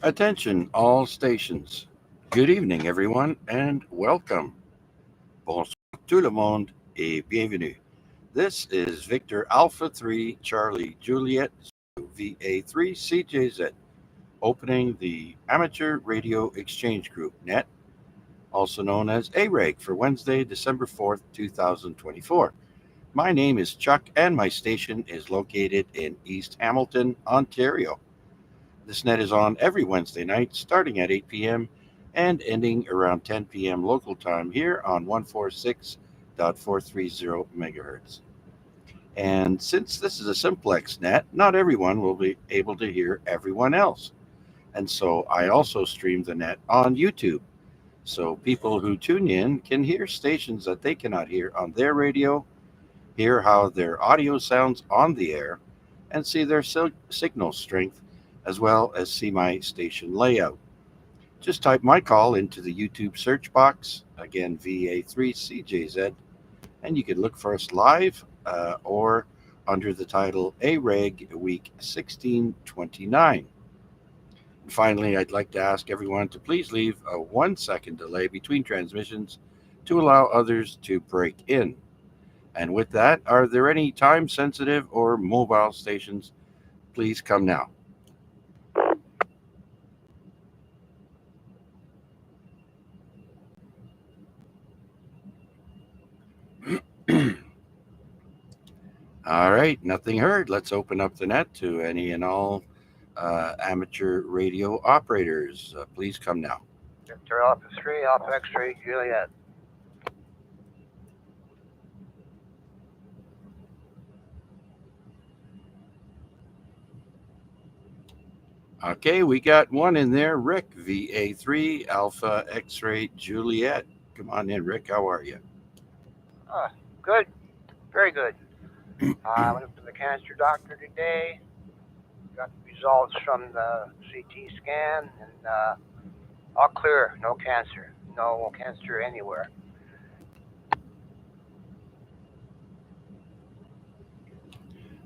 Attention, all stations. Good evening, everyone, and welcome. Bonsoir tout le monde et bienvenue. This is Victor Alpha 3 Charlie Juliet VA3 CJZ, opening the Amateur Radio Exchange Group Net, also known as AREG, for Wednesday, December 4th, 2024. My name is Chuck, and my station is located in East Hamilton, Ontario. This net is on every Wednesday night, starting at 8 p.m. and ending around 10 p.m. local time here on 146.430 megahertz. And since this is a simplex net, not everyone will be able to hear everyone else. And so I also stream the net on YouTube. So people who tune in can hear stations that they cannot hear on their radio, hear how their audio sounds on the air, and see their signal strength, as well as see my station layout. Just type my call into the YouTube search box, again VA3CJZ, and you can look for us live or under the title AREG Week 1629. And finally, I'd like to ask everyone to please leave a 1 second delay between transmissions to allow others to break in. And with that, are there any time sensitive or mobile stations? Please come now. All right, nothing heard. Let's open up the net to any and all amateur radio operators. Please come now. Victor Alpha 3, Alpha X-ray, Juliet. Okay, we got one in there. Rick, VA3 Alpha X-ray Juliet. Come on in, Rick. How are you? Good, very good. I went up to the cancer doctor today, got the results from the CT scan, and all clear, no cancer anywhere.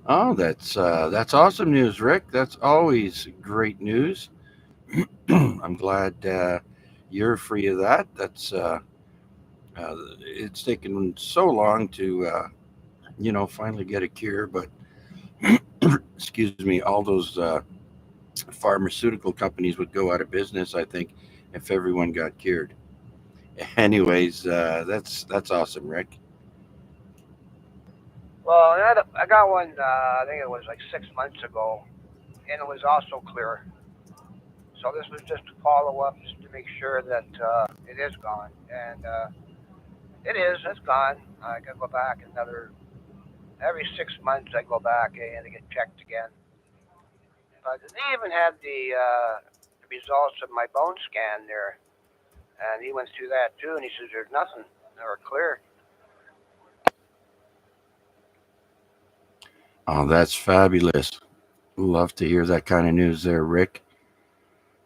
Oh, that's awesome news, Rick. That's always great news. I'm glad you're free of that. It's taken so long to finally get a cure, but excuse me, all those pharmaceutical companies would go out of business, I think, if everyone got cured. Anyways, that's awesome, Rick. Well, I got one, I think it was like 6 months ago, and it was also clear. So this was just a follow-up, just to make sure that it is gone. And it's gone. I can go back every 6 months I go back and I get checked again. But they even had the results of my bone scan there, and he went through that too, and he says there's nothing, or clear. Oh, that's fabulous. Love to hear that kind of news there, Rick.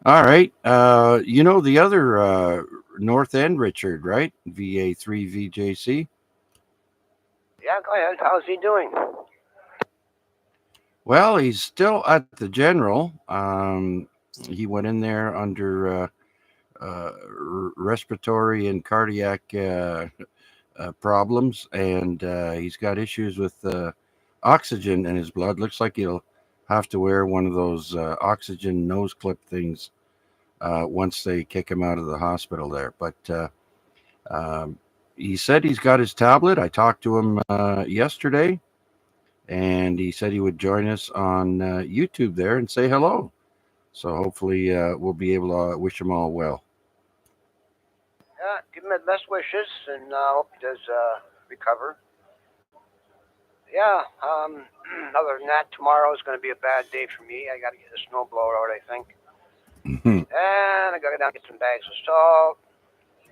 All right. The other North End Richard, right? VA3 VJC. Yeah, go ahead. How's he doing? Well, he's still at the general. He went in there under respiratory and cardiac problems, and he's got issues with oxygen in his blood. Looks like he'll have to wear one of those oxygen nose clip things once they kick him out of the hospital there. But um, he said he's got his tablet. I talked to him yesterday, and he said he would join us on YouTube there and say hello. So hopefully we'll be able to wish him all well. Yeah, give him my best wishes, and hope he does recover. Yeah. Other than that, tomorrow is going to be a bad day for me. I got to get the snow blower out, I think, Mhm. and I got to go down and get some bags of salt.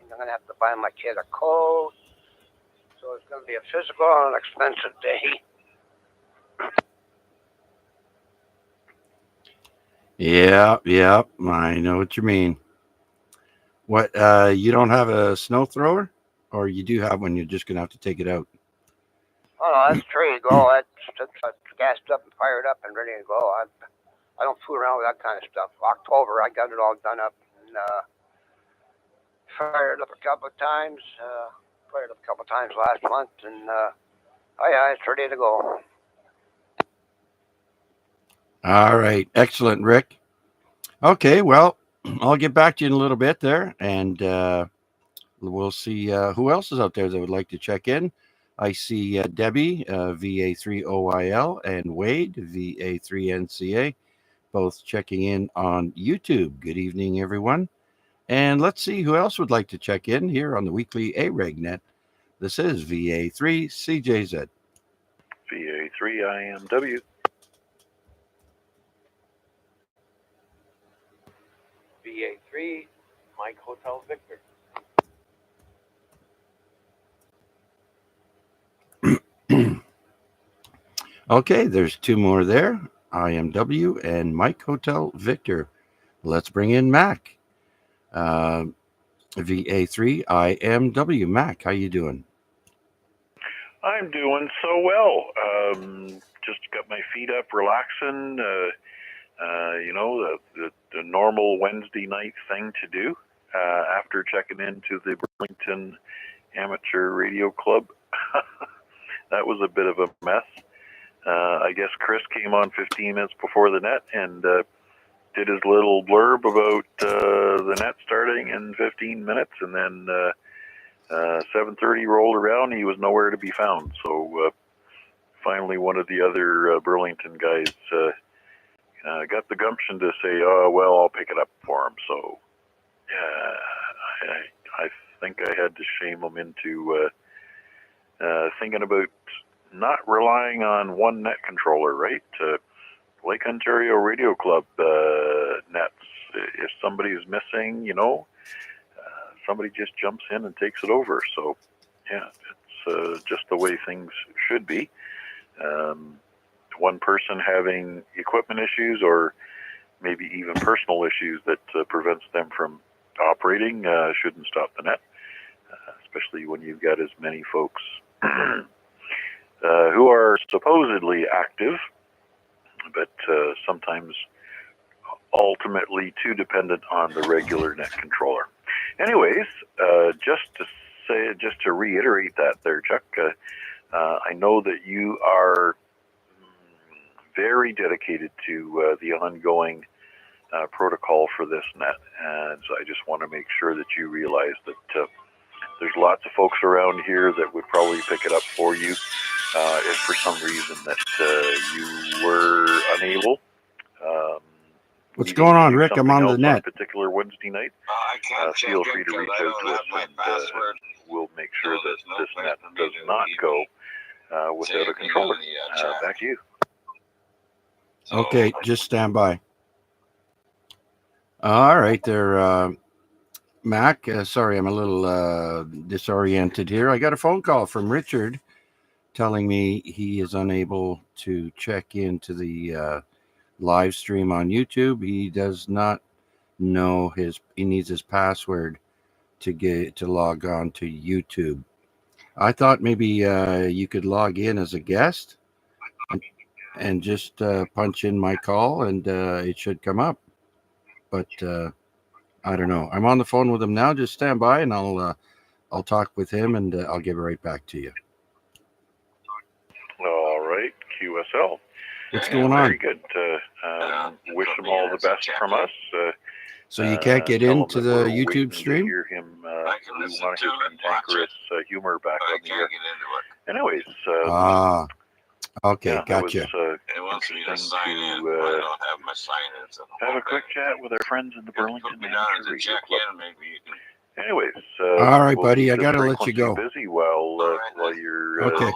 I'm going to have to buy my kid a coat. So it's going to be a physical and an expensive day. Yeah, I know what you mean. What, you don't have a snow thrower? Or you do have one, you're just going to have to take it out? Oh no, that's ready to go. That's gassed up and fired up and ready to go. I don't fool around with that kind of stuff. October, I got it all done up and fired up a couple of times. Fired up a couple of times last month, and oh yeah, it's ready to go. All right. Excellent, Rick. Okay. Well, I'll get back to you in a little bit there, and we'll see who else is out there that would like to check in. I see Debbie, VA3OIL, and Wade, VA3NCA, both checking in on YouTube. Good evening, everyone. And let's see who else would like to check in here on the weekly AREG net. This is VA3CJZ. VA3IMW. VA3, Mike Hotel Victor. Okay, there's two more there. IMW and Mike Hotel Victor. Let's bring in Mac. VA3 IMW. Mac, how you doing? I'm doing so well. Just got my feet up, relaxing. The normal Wednesday night thing to do after checking into the Burlington Amateur Radio Club. That was a bit of a mess. I guess Chris came on 15 minutes before the net and did his little blurb about the net starting in 15 minutes, and then 7:30 rolled around. He was nowhere to be found. So finally, one of the other Burlington guys got the gumption to say, "Oh well, I'll pick it up for him." So I think I had to shame him into thinking about not relying on one net controller, right? Lake Ontario Radio Club nets. If somebody's missing, somebody just jumps in and takes it over. So, yeah, it's just the way things should be. One person having equipment issues or maybe even personal issues that prevents them from operating shouldn't stop the net, especially when you've got as many folks who are supposedly active, but sometimes ultimately too dependent on the regular net controller. Anyways, just to reiterate that there, Chuck, I know that you are very dedicated to the ongoing protocol for this net, and so I just want to make sure that you realize that there's lots of folks around here that would probably pick it up for you if for some reason that you were unable. What's going on, Rick? I'm on the On net. a particular Wednesday night. I can't Feel free to reach out to us, and we'll make sure that this net does not go without a controller. Back to you. Okay, just stand by. All right, there, Mac. Sorry, I'm a little disoriented here. I got a phone call from Richard telling me he is unable to check into the live stream on YouTube. He does not know he needs his password to log on to YouTube. I thought maybe you could log in as a guest and just punch in my call and it should come up. But I don't know. I'm on the phone with him now. Just stand by and I'll talk with him and I'll get right back to you. All right, QSL. What's going on? Very good. Wish him all the best from us. So you can't get into the YouTube stream? Hear him. We want his cantankerous humor back on the air. Anyways. Okay, yeah, gotcha. It wants me to sign in, but I don't have my sign-in. So have a quick chat with our friends in the Burlington Amateur Radio Club. Maybe you can. Anyways. All right, buddy. I got to let you go. Busy while you're. Okay.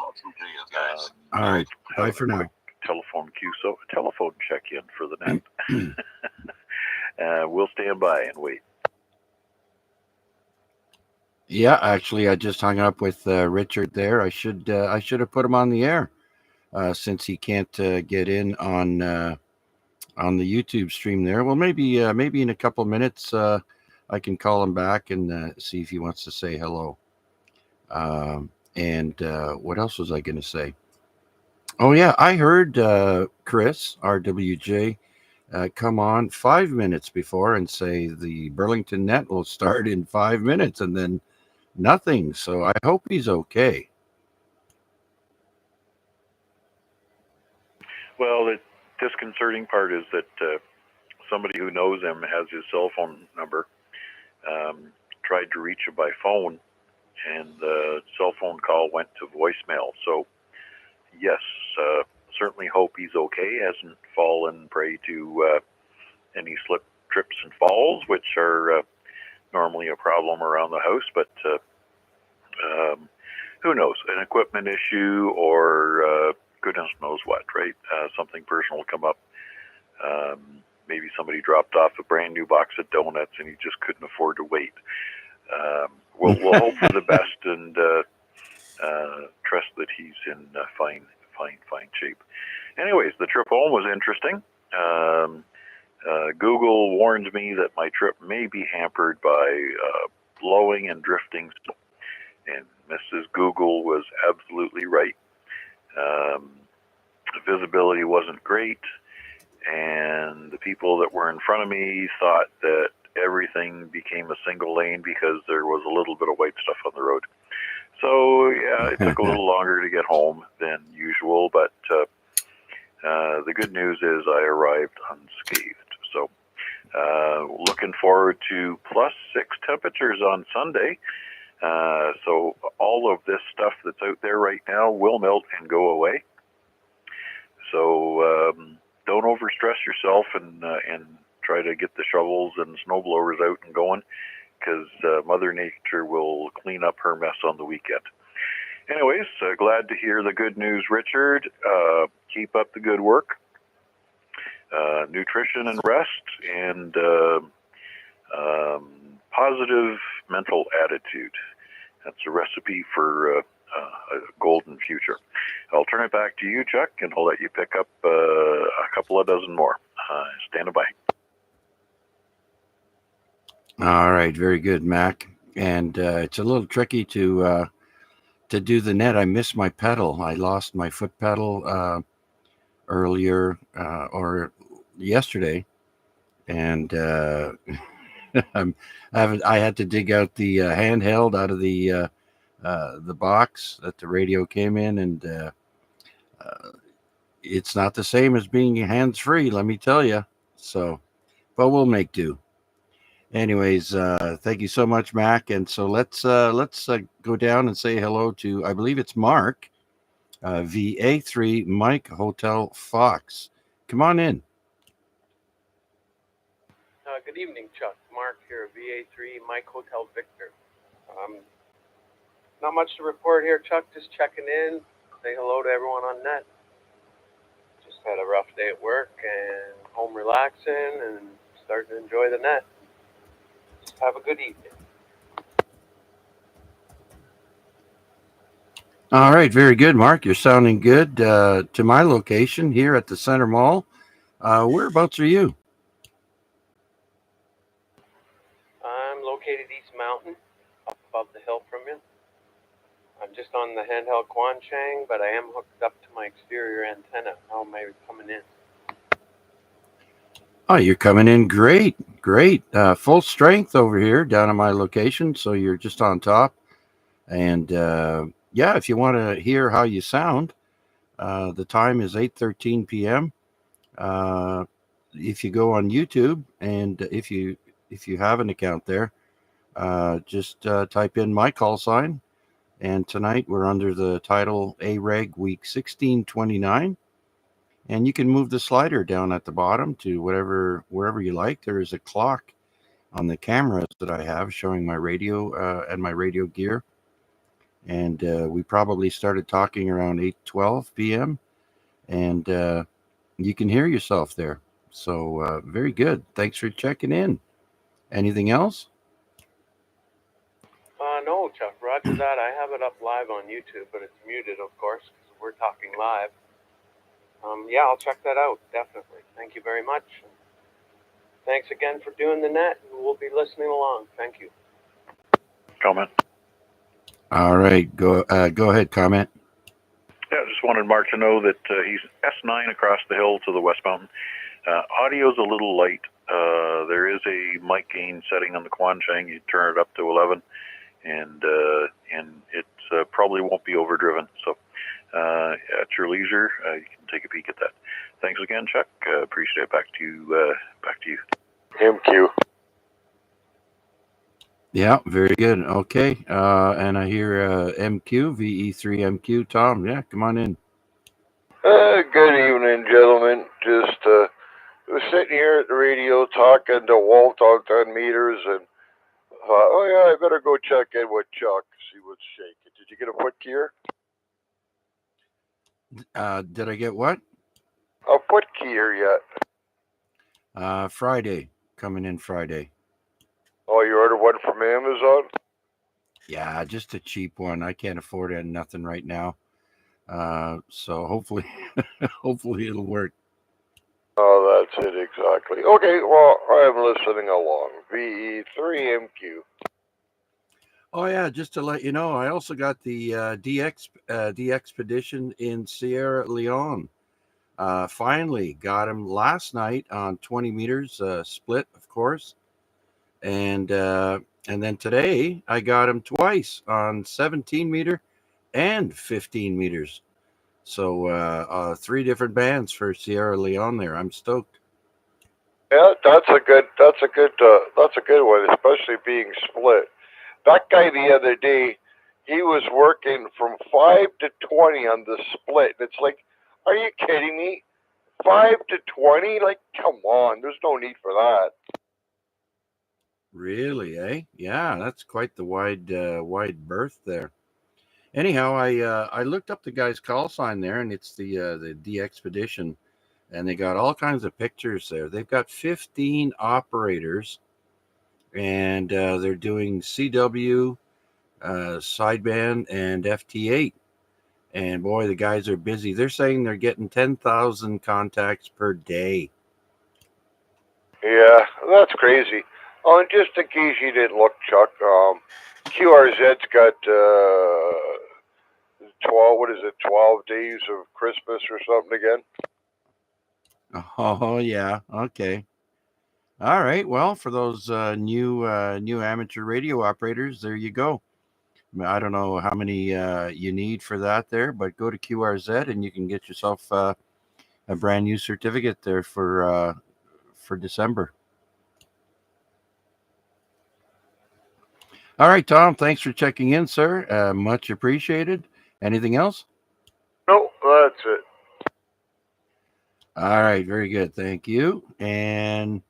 All right. Bye for now. Telephone check-in for the net. We'll stand by and wait. Yeah, actually, I just hung up with Richard there. I should have put him on the air since he can't get in on the YouTube stream there. Well, maybe in a couple minutes I can call him back and see if he wants to say hello. And what else was I going to say? Oh yeah, I heard Chris RWJ come on 5 minutes before and say the Burlington Net will start in 5 minutes, and then nothing. So I hope he's okay. Well, the disconcerting part is that somebody who knows him has his cell phone number, tried to reach him by phone, and the cell phone call went to voicemail. So, yes, certainly hope he's okay, hasn't fallen prey to any slip, trips, and falls, which are normally a problem around the house, but who knows? An equipment issue or goodness knows what, right? Something personal will come up. Maybe somebody dropped off a brand new box of donuts and he just couldn't afford to wait. We'll hope for the best and trust that he's in fine shape. Anyways, the trip home was interesting. Google warned me that my trip may be hampered by blowing and drifting snow, and Mrs. Google was absolutely right. The visibility wasn't great, and the people that were in front of me thought that everything became a single lane because there was a little bit of white stuff on the road. So, yeah, it took a little longer to get home than usual, but the good news is I arrived unscathed. So, looking forward to +6 temperatures on Sunday. So all of this stuff that's out there right now will melt and go away. So don't overstress yourself and try to get the shovels and snowblowers out and going, because Mother Nature will clean up her mess on the weekend. Anyways, glad to hear the good news, Richard. Keep up the good work. Nutrition and rest, and positive mental attitude. That's a recipe for a golden future. I'll turn it back to you, Chuck, and I'll let you pick up a couple of dozen more. Stand by. All right, very good, Mac. And it's a little tricky to do the net. I missed my pedal. I lost my foot pedal earlier or yesterday, and I had to dig out the handheld out of the box that the radio came in, and it's not the same as being hands free, let me tell you. So, but we'll make do. Anyways, thank you so much, Mac. And so let's go down and say hello to, I believe it's Mark, VA3 Mike Hotel Fox. Come on in. Good evening, Chuck. Mark here, VA3 Mike Hotel Victor. Not much to report here, Chuck. Just checking in. Say hello to everyone on net. Just had a rough day at work and home relaxing and starting to enjoy the net. Just have a good evening. All right, very good, Mark. You're sounding good. To my location here at the Center Mall. Whereabouts are you? I'm located East Mountain, up above the hill from you. I'm just on the handheld Quanchang, but I am hooked up to my exterior antenna. How am I coming in? Oh, you're coming in great. Full strength over here down at my location, so you're just on top. And yeah, if you want to hear how you sound, the time is 8:13 p.m. If you go on YouTube, and if you have an account there, just type in my call sign. And tonight we're under the title AREG Week 1629. And you can move the slider down at the bottom to wherever you like. There is a clock on the cameras that I have showing my radio and my radio gear. And we probably started talking around 8:12 p.m. And you can hear yourself there. So very good. Thanks for checking in. Anything else? No, Chuck. Roger that. I have it up live on YouTube, but it's muted, of course, because we're talking live. Yeah, I'll check that out, definitely. Thank you very much. Thanks again for doing the net, and we'll be listening along. Thank you. Comment. All right, go ahead, comment. Yeah, just wanted Mark to know that he's S9 across the hill to the West Mountain. Audio's a little light. There is a mic gain setting on the Quanchang. You turn it up to 11, and it probably won't be overdriven. So at your leisure, you can take a peek at that. Thanks again, Chuck. Appreciate it. Back to you. MQ. Yeah, very good. Okay. And I hear MQ, VE3MQ. Tom, yeah, come on in. Good evening, gentlemen. Just was sitting here at the radio talking to Walt out on meters, and thought, oh yeah, I better go check in with Chuck, see what's shaking. Did you get a foot keyer? Did I get what? A foot keyer yet? Friday. Coming in Friday. Oh, you ordered one from Amazon? Yeah, just a cheap one. I can't afford it, nothing right now. So hopefully, hopefully it'll work. Oh, that's it exactly. Okay, well, I'm listening along. VE3MQ. Oh yeah, just to let you know, I also got the the expedition in Sierra Leone. Finally got him last night on 20 meters split, of course, and then today I got him twice on 17 meter and 15 meters. So 3 different bands for Sierra Leone there. I'm stoked. Yeah, that's a good one, especially being split. That guy the other day, he was working from 5 to 20 on the split. It's like, are you kidding me? 5 to 20? Like, come on, there's no need for that. Really, eh? Yeah, that's quite the wide berth there. Anyhow, I looked up the guy's call sign there, and it's the expedition, and they got all kinds of pictures there. They've got 15 operators, and they're doing CW, sideband, and FT8. And boy, the guys are busy. They're saying they're getting 10,000 contacts per day. Yeah, that's crazy. Oh, and just in case you didn't look, Chuck, QRZ's got 12 days of Christmas or something again? Oh yeah, okay. All right. Well, for those new amateur radio operators, there you go. I don't know how many you need for that there, but go to QRZ and you can get yourself a brand new certificate there for December. All right, Tom. Thanks for checking in, sir. Much appreciated. Anything else? No, that's it. All right. Very good. Thank you. And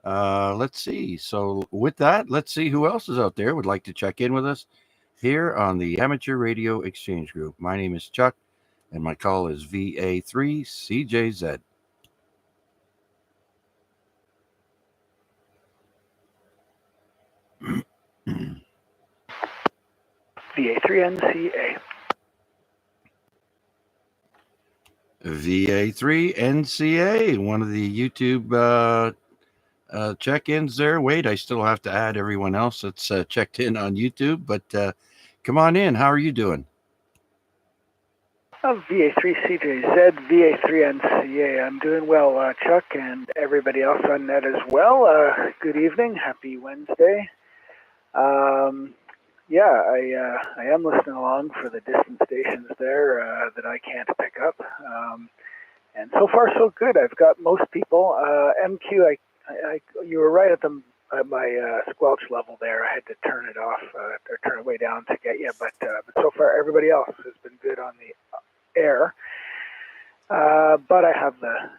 let's see. So with that, let's see who else is out there would like to check in with us here on the Amateur Radio Exchange Group. My name is Chuck, and my call is VA3CJZ. VA3NCA. VA3NCA, one of the YouTube check-ins there. Wait, I still have to add everyone else that's checked in on YouTube, but come on in. How are you doing? VA3CJZ, VA3NCA. I'm doing well, Chuck, and everybody else on net as well. Good evening. Happy Wednesday. I am listening along for the distant stations there that I can't pick up. And so far, so good. I've got most people. MQ, you were right at my squelch level there. I had to turn it off or turn it way down to get you, but so far everybody else has been good on the air. But I have the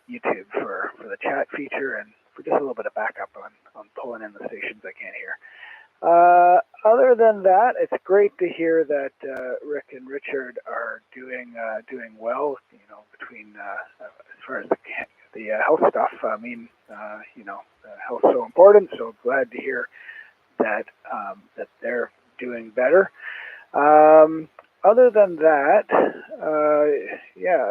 YouTube for the chat feature and for just a little bit of backup on pulling in the stations I can't hear. Other than that, it's great to hear that Rick and Richard are doing well. You know, between as far as the health stuff. I mean, health's so important. So glad to hear that that they're doing better. Other than that,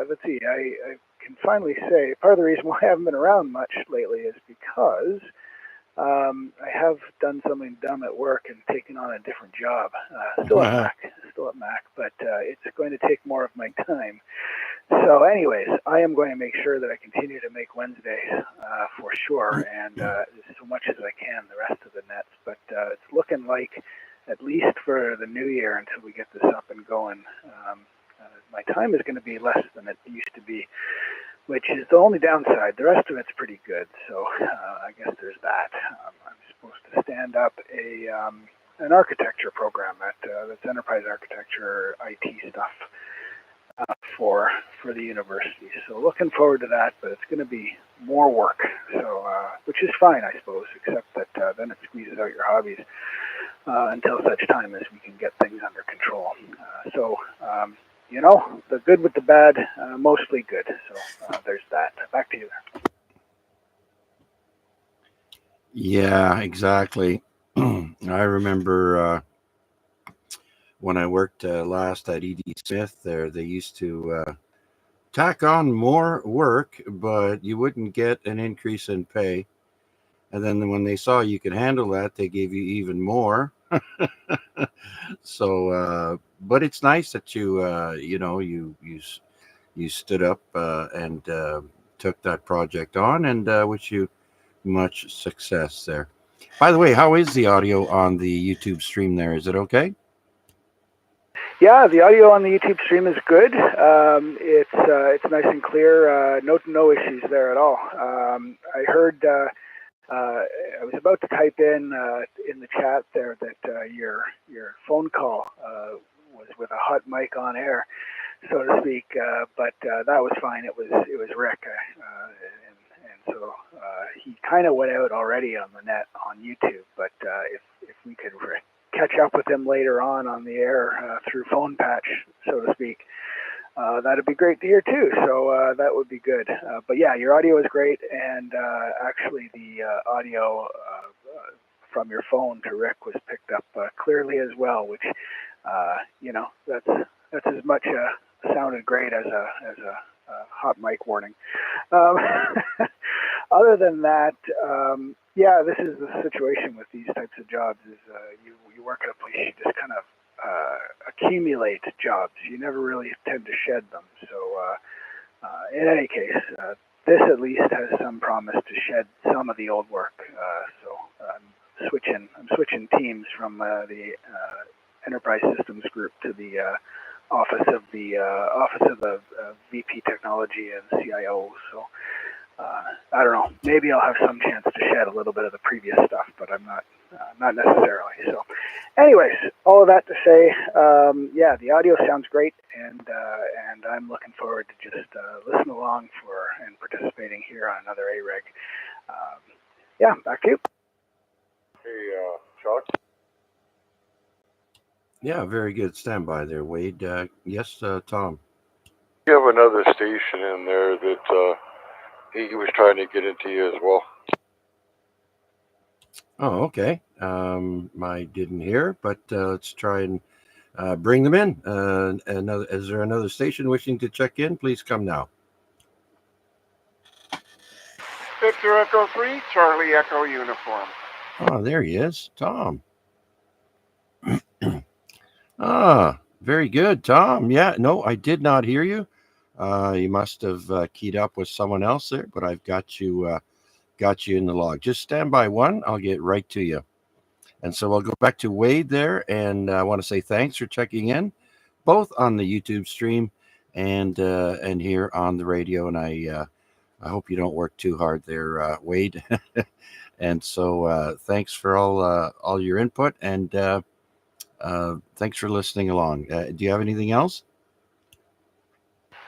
let's see. I can finally say part of the reason why I haven't been around much lately is because I have done something dumb at work and taken on a different job. Still at Mac, but it's going to take more of my time. So, anyways, I am going to make sure that I continue to make Wednesdays for sure, and so much as I can the rest of the nets. But it's looking like, at least for the new year, until we get this up and going, my time is going to be less than it used to be, which is the only downside. The rest of it's pretty good, so I guess there's that. I'm supposed to stand up an architecture program that's enterprise architecture, IT stuff for the university. So looking forward to that, but it's going to be more work. So which is fine, I suppose, except that then it squeezes out your hobbies until such time as we can get things under control. You know, the good with the bad, mostly good. So there's that. Back to you there. Yeah, exactly. I remember when I worked last at ED Smith there, they used to tack on more work, but you wouldn't get an increase in pay. And then when they saw you could handle that, they gave you even more. So, but it's nice that you stood up and took that project on, and wish you much success there. By the way, how is the audio on the YouTube stream there? Is it okay? Yeah, the audio on the YouTube stream is good. It's nice and clear. No issues there at all. I heard. I was about to type in the chat there that your phone call was with a hot mic on air, so to speak. But that was fine. It was Rick, and so he kind of went out already on the net on YouTube. But if we could catch up with him later on the air through phone patch, so to speak, that'd be great to hear too. So that would be good. But yeah, your audio is great, and actually the audio from your phone to Rick was picked up clearly as well, which that's as much sounded great as a hot mic warning. Other than that, yeah, this is the situation with these types of jobs. Is you work at a place, you just kind of accumulate jobs. You never really tend to shed them. So in any case, this at least has some promise to shed some of the old work. So I'm switching teams from the enterprise systems group to the office of the VP technology and CIO. So I don't know. Maybe I'll have some chance to shed a little bit of the previous stuff, but I'm not necessarily. So, anyways, all of that to say, yeah, the audio sounds great, and I'm looking forward to just listening along and participating here on another AREG. Yeah, back to you. Hey, Chuck. Yeah, very good. Stand by there, Wade. Yes, Tom. You have another station in there that he was trying to get into you as well. Oh, okay. I didn't hear, but let's try and bring them in. Is there another station wishing to check in? Please come now. Victor Echo 3, Charlie Echo Uniform. Oh, there he is, Tom. Very good, Tom. Yeah, no, I did not hear you. You must have keyed up with someone else there, but I've got you in the log. Just stand by one. I'll get right to you. And so I'll go back to Wade there, and I want to say thanks for checking in, both on the YouTube stream and here on the radio. And I hope you don't work too hard there, Wade. And so thanks for all your input, and thanks for listening along. Do you have anything else?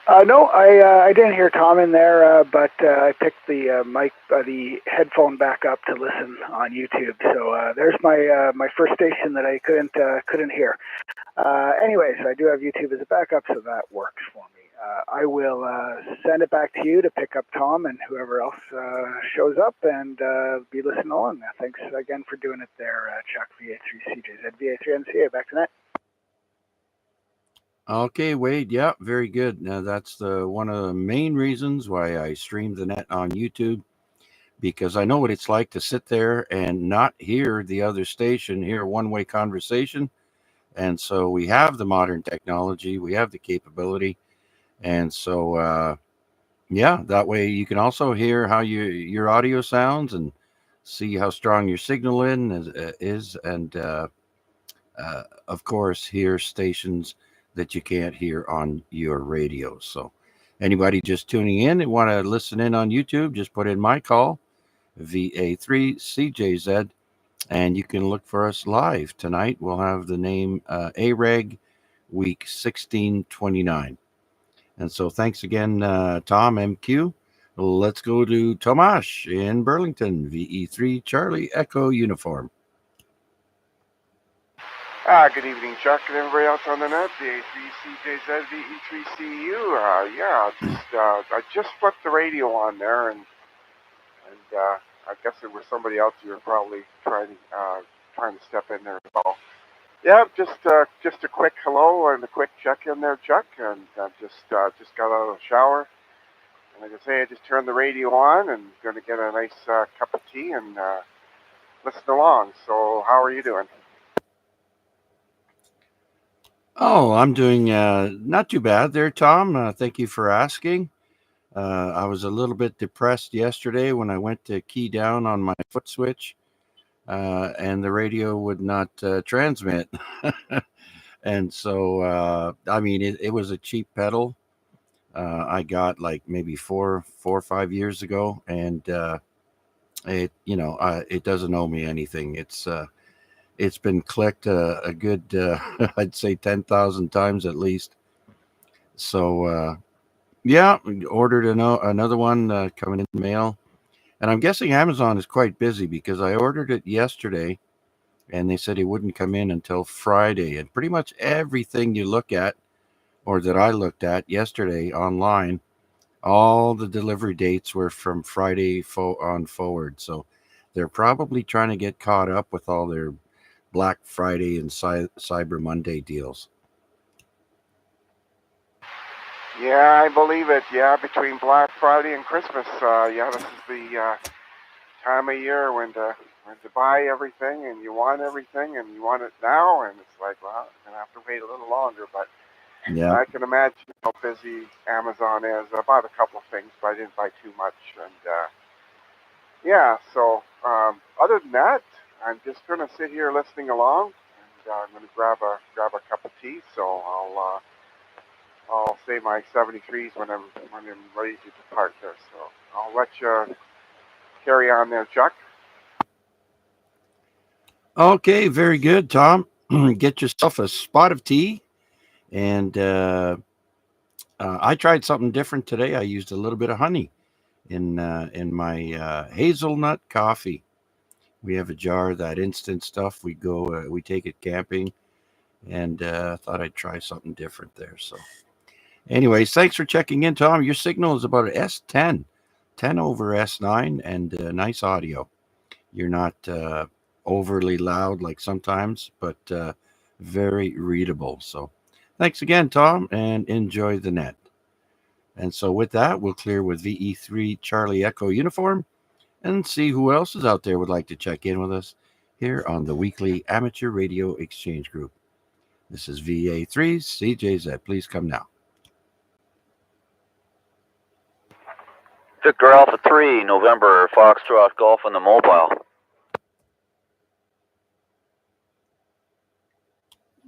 No, I didn't hear Tom in there, but I picked the the headphone back up to listen on YouTube. So there's my first station that I couldn't hear. Anyways, I do have YouTube as a backup, so that works for me. I will send it back to you to pick up Tom and whoever else shows up and be listening along. Thanks again for doing it there, Chuck, VA3CJZ, VA3NCA. Back to that. Okay, Wade. Yeah, very good. Now that's one of the main reasons why I stream the net on YouTube, because I know what it's like to sit there and not hear the other station, hear a one-way conversation. And so we have the modern technology, we have the capability, And so, yeah, that way you can also hear how your audio sounds and see how strong your signal is and of course, hear stations that you can't hear on your radio. So, anybody just tuning in and want to listen in on YouTube, just put in my call, VA3CJZ, and you can look for us live tonight. We'll have the name AREG Week 1629. And so, thanks again, Tom MQ. Let's go to Tomash in Burlington, VE3 Charlie Echo Uniform. Good evening, Chuck, and everybody else on the net. The A3CJZ, VE3CU. I just flipped the radio on there, and I guess it was somebody else you were probably trying to step in there. So, yeah, just a quick hello and a quick check in there, Chuck, and just got out of the shower. And like I say, I just turned the radio on and going to get a nice cup of tea and listen along. So, how are you doing? Oh, I'm doing not too bad there, Tom. Thank you for asking. I was a little bit depressed yesterday when I went to key down on my foot switch and the radio would not transmit. And so, I mean, it was a cheap pedal. I got like maybe four or 5 years ago, and it doesn't owe me anything. It's been clicked a good, I'd say 10,000 times at least. So, yeah, ordered another one coming in the mail. And I'm guessing Amazon is quite busy because I ordered it yesterday and they said it wouldn't come in until Friday. And pretty much everything you look at or that I looked at yesterday online, all the delivery dates were from Friday on forward. So they're probably trying to get caught up with all their Black Friday and Cyber Monday deals. Yeah, I believe it. Yeah, between Black Friday and Christmas. Yeah, this is the time of year when to buy everything, and you want everything, and you want it now, and it's like, well, I'm gonna have to wait a little longer. But Yeah. I can imagine how busy Amazon is. I bought a couple of things, but I didn't buy too much. And yeah, so other than that, I'm just gonna sit here listening along, and I'm gonna grab a cup of tea. So I'll say my 73s when I'm ready to depart there. So I'll let you carry on there, Chuck. Okay, very good, Tom. Get yourself a spot of tea. And I tried something different today. I used a little bit of honey in my hazelnut coffee. We have a jar of that instant stuff. We take it camping, and thought I'd try something different there. So, anyways, thanks for checking in, Tom. Your signal is about an S10, 10 over S9, and nice audio. You're not overly loud like sometimes, but very readable. So, thanks again, Tom, and enjoy the net. And so, with that, we'll clear with VE3 Charlie Echo Uniform and see who else is out there would like to check in with us here on the weekly Amateur Radio Exchange Group. This is VA3 CJZ. Please come now. Victor Alpha 3, November, Foxtrot Golf on the mobile.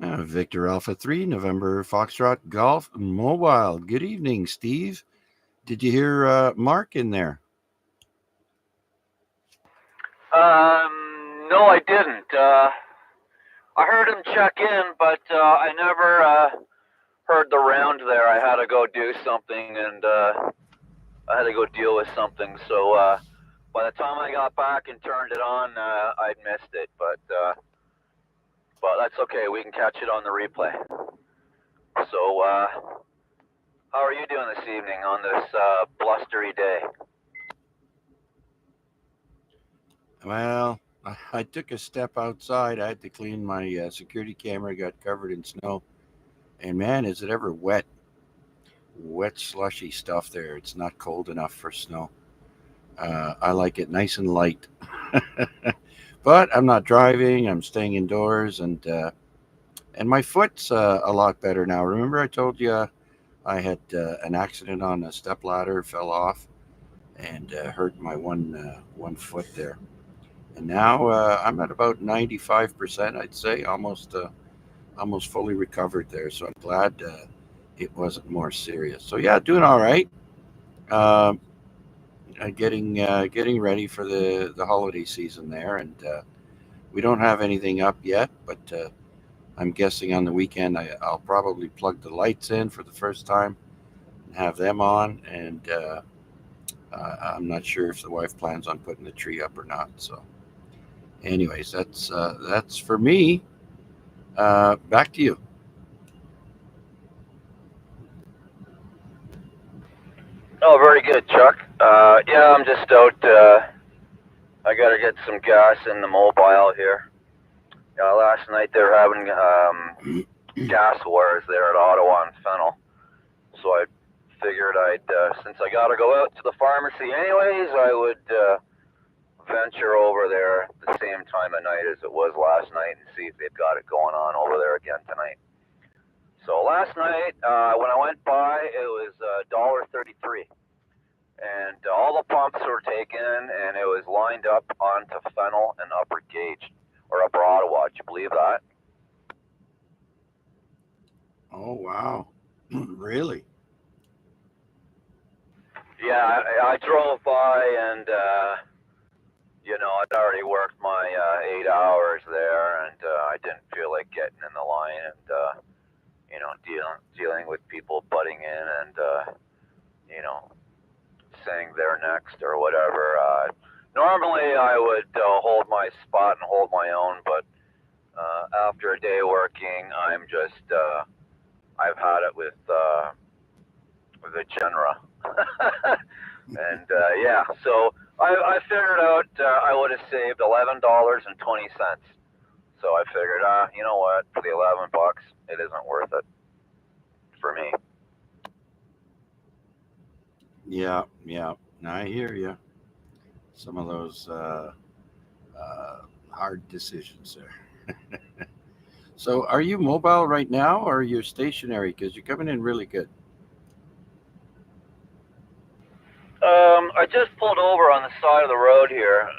Victor Alpha 3, November, Foxtrot Golf Mobile. Good evening, Steve. Did you hear Mark in there? No, I didn't. I heard him check in, but I never heard the round there. I had to go do something, and I had to go deal with something. So by the time I got back and turned it on, I'd missed it. But that's okay. We can catch it on the replay. So how are you doing this evening on this blustery day? Well, I took a step outside. I had to clean my security camera. Got covered in snow. And man, is it ever wet. Wet, slushy stuff there. It's not cold enough for snow. I like it nice and light. But I'm not driving. I'm staying indoors. And my foot's a lot better now. Remember I told you I had an accident on a step ladder, fell off, and hurt my one foot there. And now I'm at about 95%, I'd say, almost fully recovered there. So I'm glad it wasn't more serious. So yeah, doing all right. Um getting ready for the holiday season there, and we don't have anything up yet, but I'm guessing on the weekend I'll probably plug the lights in for the first time and have them on, and I'm not sure if the wife plans on putting the tree up or not. So, anyways, that's for me. Back to you. Oh, very good, Chuck. Yeah, I'm just out. I got to get some gas in the mobile here. Last night they were having gas wars there at Ottawa and Fennel, so I figured since I got to go out to the pharmacy anyways, I would venture over there at the same time of night as it was last night and see if they've got it going on over there again tonight. So last night, when I went by, it was $1.33. And all the pumps were taken, and it was lined up onto Fennel and Upper Gage, or Upper Ottawa. Do you believe that? Oh wow, really? Yeah, I drove by, and I'd already worked my 8 hours there, and I didn't feel like getting in the line and dealing with people butting in and saying they're next or whatever. Normally, I would hold my spot and hold my own, but after a day working, I'm just I've had it with the Genera, and yeah. So I figured out I would have saved $11.20. So I figured, you know what? For the $11, it isn't worth it for me. Yeah, yeah. I hear you. Some of those hard decisions there. So, are you mobile right now, or are you stationary? Because you're coming in really good. I just pulled over on the side of the road here.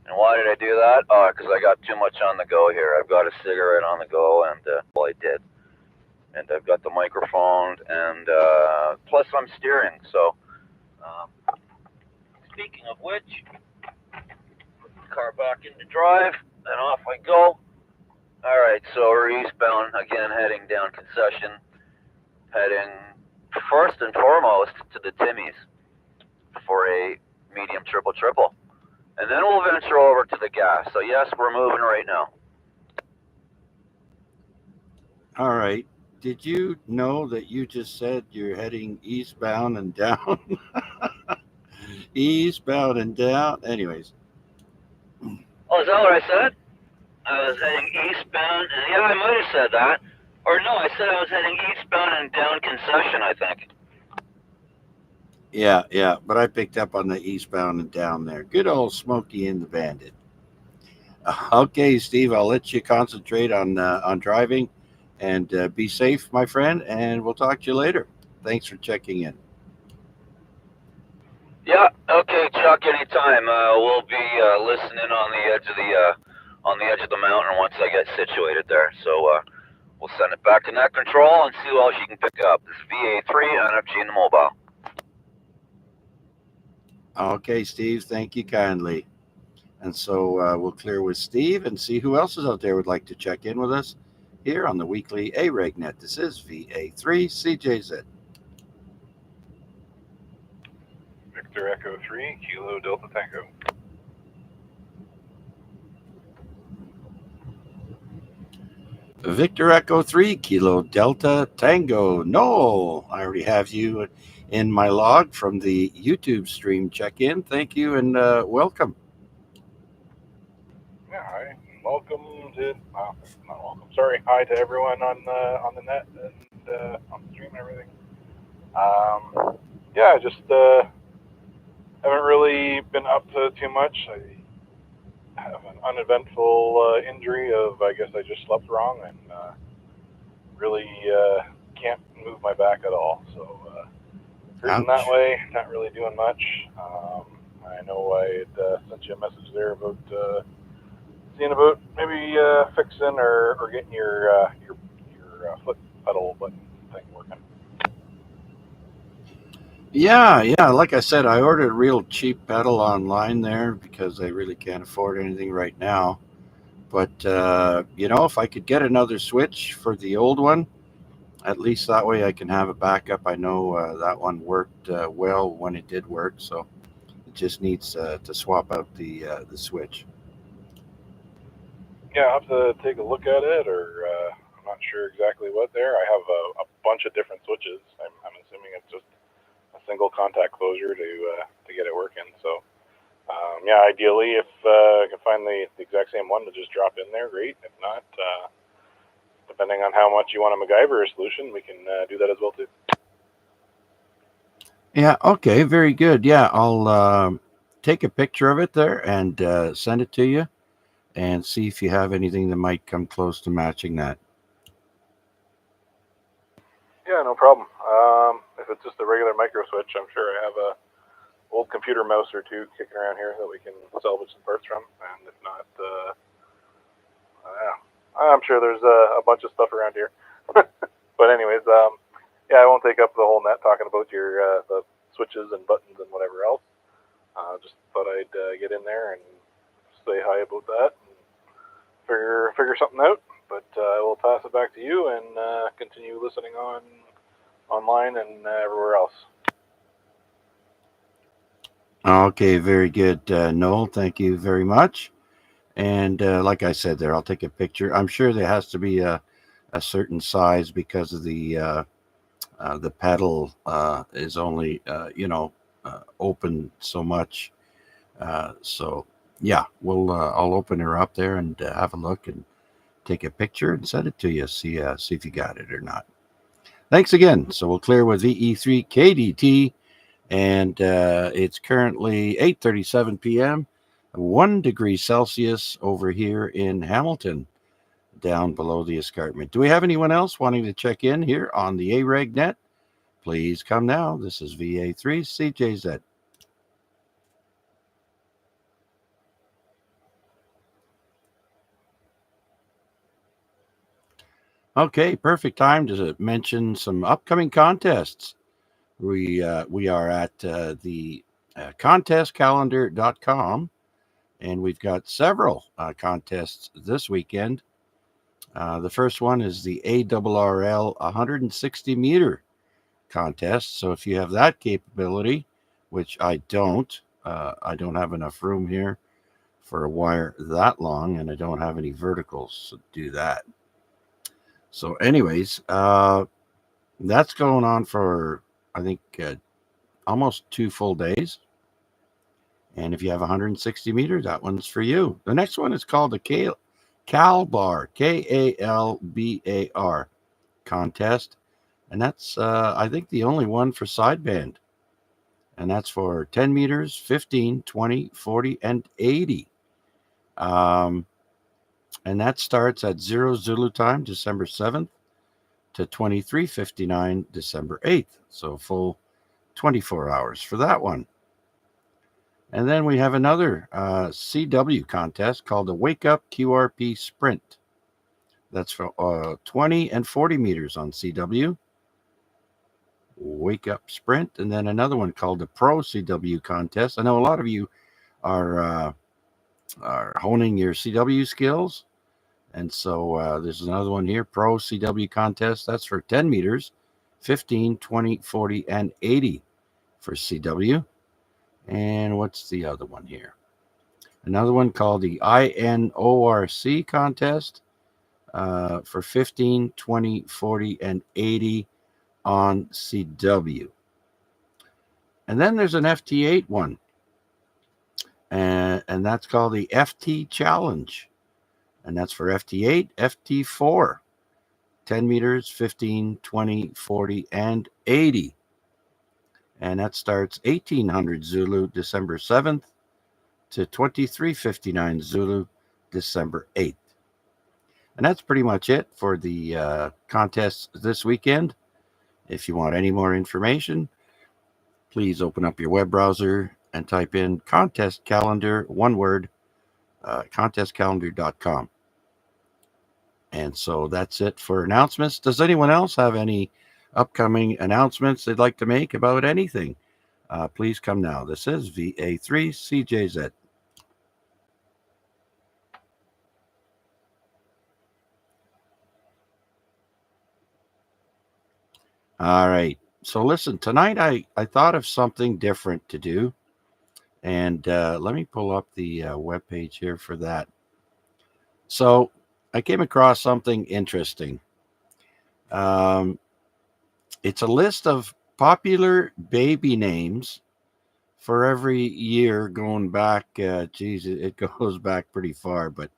And why did I do that? Because I got too much on the go here. I've got a cigarette on the go, and well, I did. And I've got the microphone, and plus I'm steering. So, speaking of which, put the car back into drive, and off I go. All right, so we're eastbound again, heading down Concession, heading first and foremost to the Timmies for a medium triple triple. And then we'll venture over to the gas. So yes, we're moving right now. All right. Did you know that you just said you're heading eastbound and down? Eastbound and down. Anyways. Oh, is that what I said? I was heading eastbound. Yeah, I might have said that. Or no, I said I was heading eastbound and down Concession, I think. Yeah, yeah. But I picked up on the eastbound and down there. Good old Smokey and the Bandit. Okay, Steve, I'll let you concentrate on driving, and be safe, my friend, and we'll talk to you later. Thanks for checking in. Yeah, okay, Chuck. Anytime. We'll be listening on the edge of the mountain once I get situated there. So we'll send it back to Net Control and see what else you can pick up. This is VA3 NFG in the mobile. Okay, Steve, thank you kindly. And so we'll clear with Steve and see who else is out there would like to check in with us here on the weekly AREG Net. This is VA3 CJZ. Victor Echo 3, Kilo Delta Tango. Victor Echo 3, Kilo Delta Tango. Noel, I already have you in my log from the YouTube stream check-in. Thank you and welcome. Yeah, hi. Welcome to, not welcome, sorry. Hi to everyone on the net and on the stream and everything. Yeah, just haven't really been up to too much. I have an uneventful injury of, I guess I just slept wrong and really can't move my back at all. So hurting Ouch. that way, not really doing much. I know I had sent you a message there about seeing about maybe fixing or getting your foot pedal button thing working. Yeah. Like I said, I ordered a real cheap pedal online there because I really can't afford anything right now. But, if I could get another switch for the old one, at least that way I can have a backup. I know that one worked well when it did work, so it just needs to swap out the switch. Yeah, I'll have to take a look at it, or I'm not sure exactly what there. I have a bunch of different switches. I'm assuming it's just a single contact closure to get it working. So, yeah, ideally, if I can find the exact same one to just drop in there, great. If not, depending on how much you want a MacGyver solution, we can do that as well too. Yeah, okay, very good. Yeah, I'll take a picture of it there and send it to you and see if you have anything that might come close to matching that. Yeah, no problem. If it's just a regular micro switch, I'm sure I have a old computer mouse or two kicking around here that we can salvage some parts from. And if not, yeah, I'm sure there's a bunch of stuff around here. But anyways, yeah, I won't take up the whole net talking about your the switches and buttons and whatever else. Just thought I'd get in there and say hi about that and figure something out. But I will pass it back to you and continue listening online and everywhere else. Okay, very good, Noel. Thank you very much. And like I said there, I'll take a picture. I'm sure there has to be a certain size because of the pedal is only open so much. So yeah, I'll open her up there and have a look and take a picture and send it to you. See if you got it or not. Thanks again. So we'll clear with VE3 KDT, and it's currently 8:37 p.m. 1 degree Celsius over here in Hamilton, down below the escarpment. Do we have anyone else wanting to check in here on the AREG net? Please come now. This is VA3 CJZ. Okay, perfect time to mention some upcoming contests. We are at the contestcalendar.com, and we've got several contests this weekend. The first one is the ARRL 160 meter contest. So if you have that capability, which I don't have enough room here for a wire that long, and I don't have any verticals to do that. So anyways, that's going on for, I think, almost 2 full days. And if you have 160 meters, that one's for you. The next one is called the CalBar, KALBAR contest. And that's, I think, the only one for sideband. And that's for 10 meters, 15, 20, 40, and 80. And that starts at 0 Zulu time, December 7th, to 23:59, December 8th. So full 24 hours for that one. And then we have another CW contest called the Wake Up QRP Sprint. That's for 20 and 40 meters on CW. Wake Up Sprint. And then another one called the Pro CW contest. I know a lot of you are honing your CW skills. And so there's another one here, Pro CW contest. That's for 10 meters, 15, 20, 40, and 80 for CW. And what's the other one here? Another one called the INORC contest for 15, 20, 40, and 80 on CW. And then there's an FT8 one, and that's called the FT Challenge. And that's for FT8, FT4, 10 meters, 15, 20, 40, and 80. And that starts 1800 Zulu, December 7th to 23:59 Zulu, December 8th. And that's pretty much it for the contests this weekend. If you want any more information, please open up your web browser and type in contest calendar, one word, contestcalendar.com. And so that's it for announcements. Does anyone else have any upcoming announcements they'd like to make about anything? Please come now. This is VA3CJZ. All right. So listen, tonight I thought of something different to do. And let me pull up the webpage here for that. So I came across something interesting. It's a list of popular baby names for every year going back. Geez, it goes back pretty far, but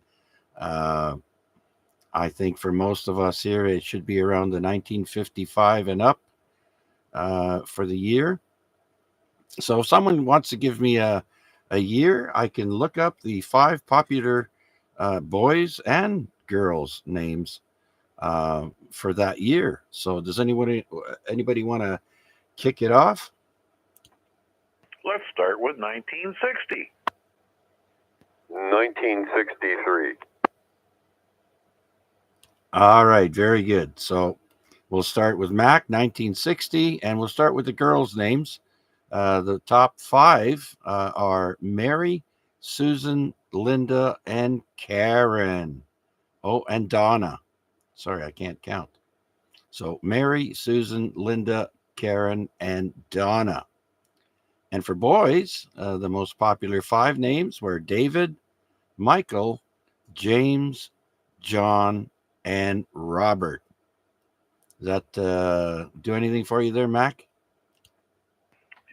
I think for most of us here, it should be around the 1955 and up for the year. So if someone wants to give me a year, I can look up the 5 popular boys and girls names for that year. So does anybody want to kick it off? Let's start with 1960. 1963. All right, very good. So we'll start with Mac, 1960, and we'll start with the girls' names. The top 5 are Mary, Susan, Linda, and Karen. Oh, and Donna. Sorry, I can't count. So Mary, Susan, Linda, Karen, and Donna. And for boys, the most popular 5 names were David, Michael, James, John, and Robert. Does that do anything for you there, Mac?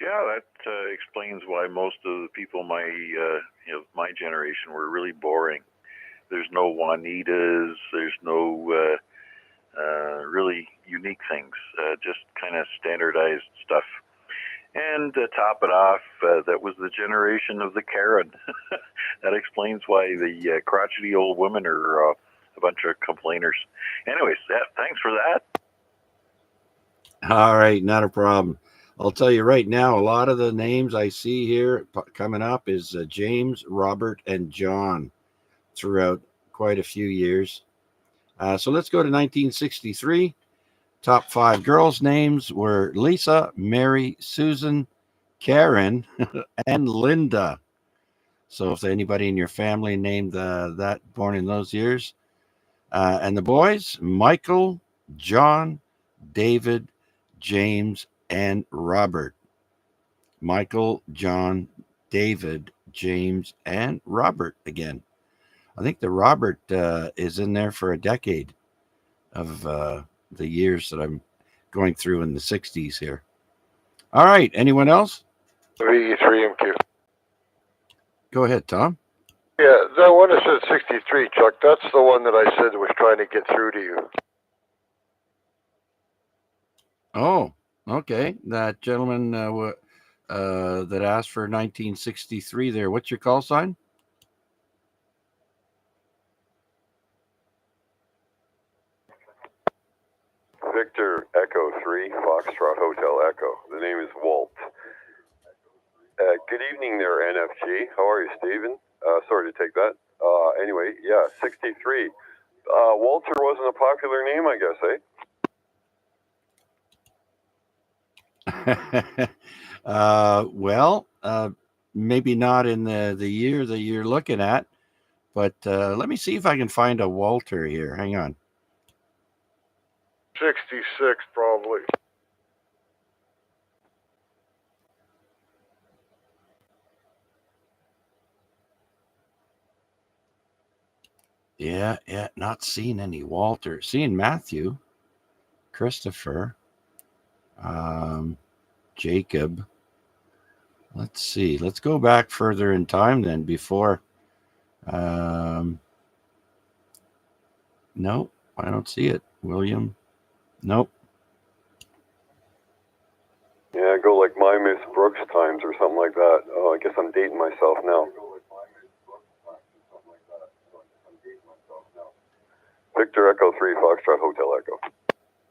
Yeah, that explains why most of the people my generation were really boring. There's no Juanitas. There's no really unique things. Just kind of standardized stuff. And to top it off, that was the generation of the Karen. That explains why the crotchety old women are a bunch of complainers. Anyways, thanks for that. All right, not a problem. I'll tell you right now, a lot of the names I see here coming up is James, Robert, and John throughout quite a few years. So let's go to 1963. Top 5 girls' names were Lisa, Mary, Susan, Karen, and Linda. So if anybody in your family named that born in those years. And the boys, Michael, John, David, James, and Robert. Michael, John, David, James, and Robert again. I think the Robert is in there for a decade of the years that I'm going through in the 60s here. All right. Anyone else? VE3MQ. Go ahead, Tom. Yeah, that one that said 63, Chuck, that's the one that I said was trying to get through to you. Oh, okay. That gentleman that asked for 1963 there. What's your call sign? Victor Echo 3, Foxtrot Hotel Echo. The name is Walt. Good evening there, NFG. How are you, Stephen? Sorry to take that. Anyway, yeah, 63. Walter wasn't a popular name, I guess, Well, maybe not in the year that you're looking at, but let me see if I can find a Walter here. Hang on. 66, probably. Yeah, not seeing any Walter. Seeing Matthew, Christopher, Jacob. Let's see. Let's go back further in time then before. No, I don't see it. William. Nope. Yeah, go like My Miss Brooks times or something like that. Oh, I guess I'm dating myself now. Victor Echo 3, Foxtrot Hotel Echo.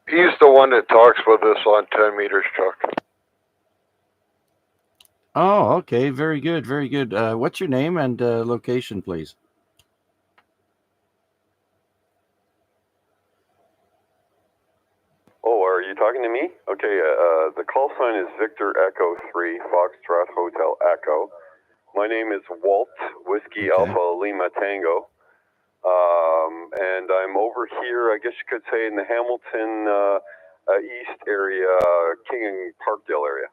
He's the one that talks with us on 10 meters, Chuck. Oh, okay. Very good. Very good. What's your name and location, please? Oh, are you talking to me? Okay, the call sign is Victor Echo 3, Foxtrot Hotel Echo. My name is Walt, Whiskey Alpha Lima Tango. And I'm over here, I guess you could say, in the Hamilton East area, King and Parkdale area.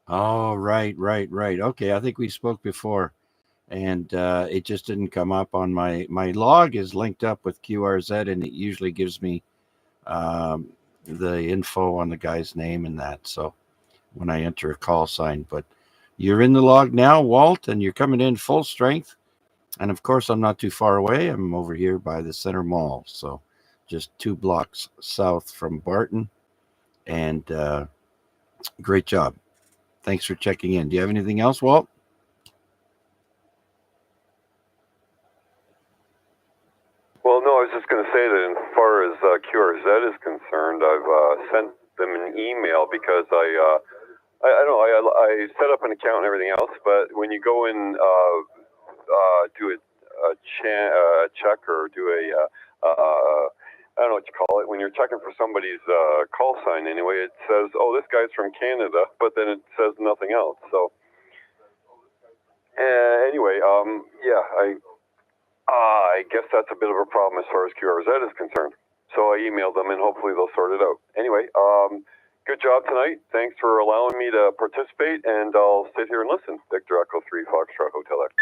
Oh, right. Okay, I think we spoke before, and it just didn't come up on my log is linked up with QRZ, and it usually gives me the info on the guy's name and that. So when I enter a call sign, but you're in the log now, Walt, and you're coming in full strength. And of course, I'm not too far away. I'm over here by the Center Mall, so just 2 blocks south from Barton. And great job. Thanks for checking in. Do you have anything else, Walt? Well, no, I was just going to say that as far as QRZ is concerned, I've sent them an email because I don't know, I set up an account and everything else, but when you go in, do a check or do I don't know what you call it, when you're checking for somebody's call sign anyway, it says, oh, this guy's from Canada, but then it says nothing else. So anyway, yeah, I guess that's a bit of a problem as far as QRZ is concerned. So I emailed them and hopefully they'll sort it out. Anyway, good job tonight. Thanks for allowing me to participate, and I'll sit here and listen. Victor Echo 3, Foxtrot Hotel X.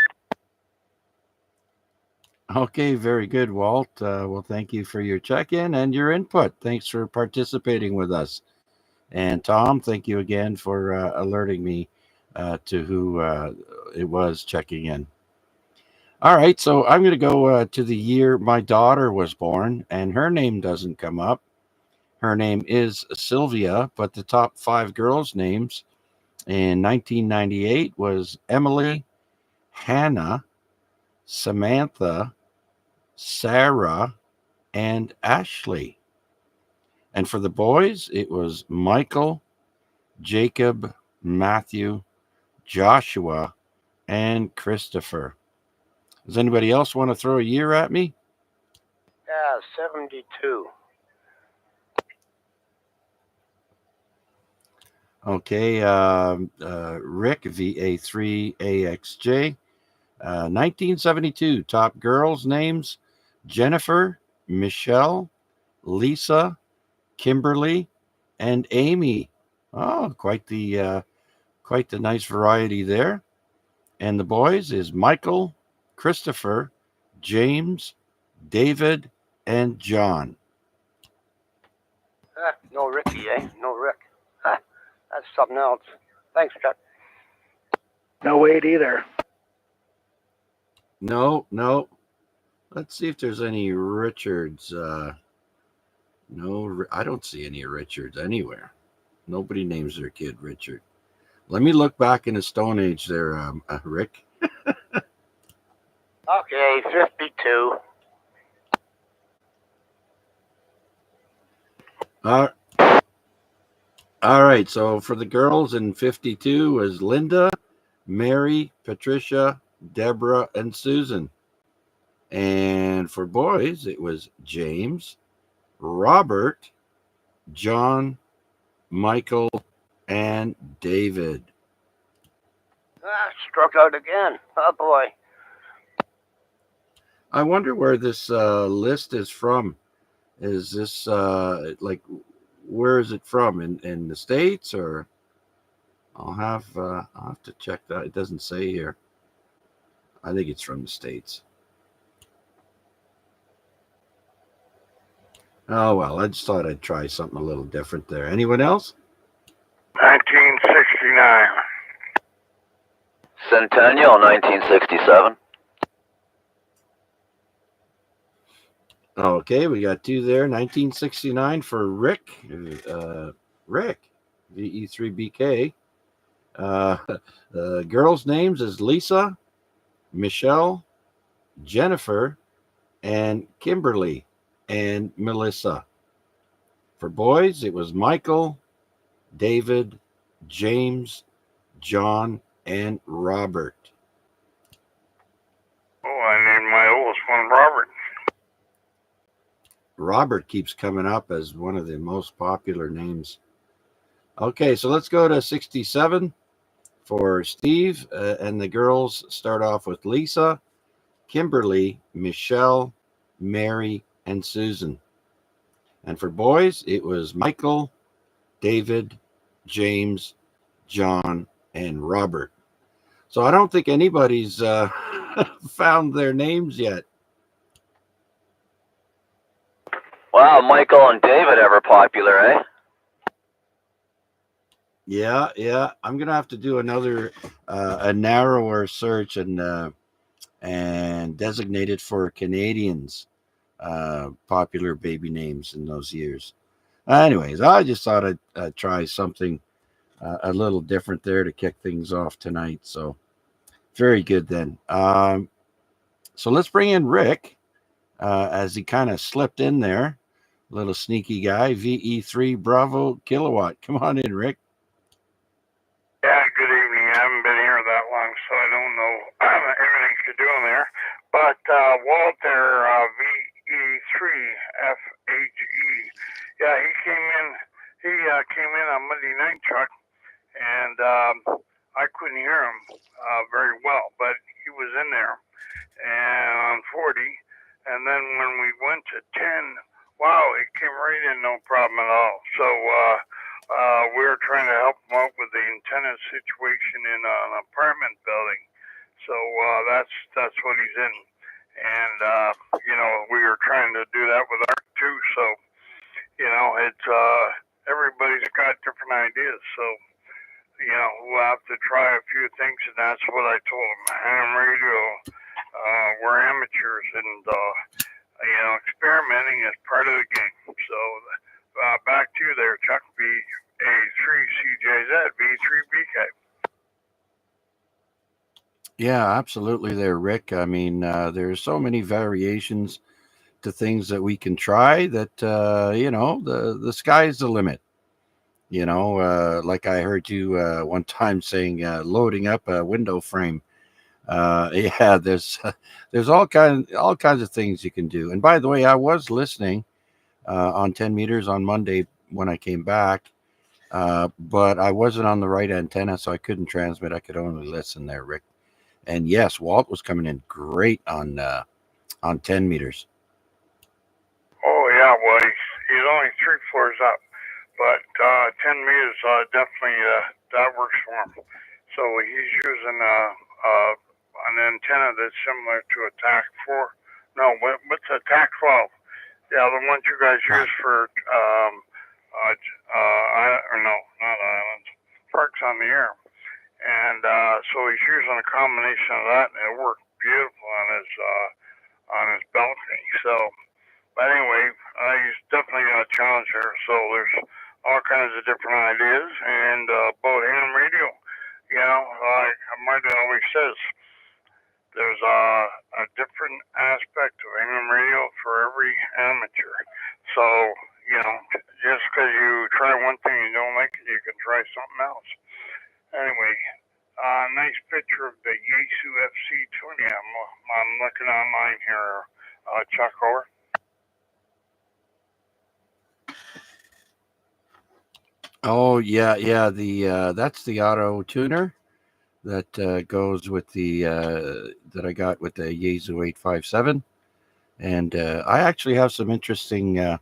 Okay, very good, Walt. Well, thank you for your check-in and your input. Thanks for participating with us. And Tom, thank you again for alerting me to who it was checking in. All right, so I'm going to go to the year my daughter was born, and her name doesn't come up. Her name is Sylvia, but the top 5 girls' names in 1998 was Emily, Hannah, Samantha, Sarah, and Ashley. And for the boys, it was Michael, Jacob, Matthew, Joshua, and Christopher. Does anybody else want to throw a year at me? Yeah, 72. Okay, Rick, VA3AXJ. 1972, top girls' names: Jennifer, Michelle, Lisa, Kimberly, and Amy. Oh, quite the nice variety there. And the boys is Michael, Christopher, James, David, and John. No Ricky, eh? No Rick. That's something else. Thanks, Chuck. No Wade either. No. Let's see if there's any Richards. No, I don't see any Richards anywhere. Nobody names their kid Richard. Let me look back in the Stone Age there, Rick. Okay, 52. All right, so for the girls in 52 was Linda, Mary, Patricia, Deborah, and Susan. And for boys, it was James, Robert, John, Michael, and David. Struck out again. Oh, boy. I wonder where this list is from. Is this like, where is it from? In the States, or I'll have to check that. It doesn't say here. I think it's from the States. Oh, well, I just thought I'd try something a little different there. Anyone else? 1969. Centennial, 1967. Okay, we got 2 there. 1969 for Rick. Rick, VE3BK. The girls' names is Lisa, Michelle, Jennifer, and Kimberly, and Melissa. For boys, it was Michael, David, James, John, and Robert. Oh, I named my oldest one Robert. Robert keeps coming up as one of the most popular names. Okay, so let's go to 67 for Steve. And the girls start off with Lisa, Kimberly, Michelle, Mary, and Susan. And for boys, it was Michael, David, James, John, and Robert. So I don't think anybody's found their names yet. Wow, Michael and David ever popular, eh? Yeah. I'm gonna have to do another a narrower search and designate it for Canadians, popular baby names in those years. Anyways, I just thought I'd try something a little different there to kick things off tonight. So very good then. So let's bring in Rick as he kind of slipped in there. Little sneaky guy, VE3 Bravo Kilowatt. Come on in, Rick. Yeah, good evening. I haven't been here that long, so I don't know everything you're doing there. But Walter, VE3FHE, yeah, he came in. He came in on Monday night, Chuck, and I couldn't hear him very well, but he was in there and on 40. And then when we went to 10, wow, it came right in, no problem at all. So we were trying to help him out with the antenna situation in an apartment building. So that's what he's in. And we were trying to do that with AREG too. So it's everybody's got different ideas. So we'll have to try a few things, and that's what I told him. Ham radio, we're amateurs, and experimenting is part of the game. So back to you there, Chuck. A3CJZ, V3BK. Yeah, absolutely there, Rick. I mean, there's so many variations to things that we can try that, the sky's the limit. Like I heard you one time saying, loading up a window frame. Yeah, there's all kinds of things you can do. And by the way, I was listening on 10 meters on Monday when I came back, but I wasn't on the right antenna, so I couldn't transmit. I could only listen there, Rick. And yes, Walt was coming in great on 10 meters. Oh yeah, well he's only 3 floors up, but 10 meters definitely that works for him. So he's using an antenna that's similar to a TAC 4. No, what's a TAC 12? Yeah, the ones you guys use for not islands, parks on the air. And so he's using a combination of that, and it worked beautiful on his balcony. So, but anyway, he's definitely got a challenge here. So there's all kinds of different ideas, and about ham radio, like Marty always says, there's a different aspect of AM radio for every amateur. So, just because you try one thing and you don't like it, you can try something else. Anyway, nice picture of the Yaesu FC20. I'm looking online here, Chuck, over. Oh yeah. The that's the auto tuner that goes with the that I got with the Yaesu 857, and I actually have some interesting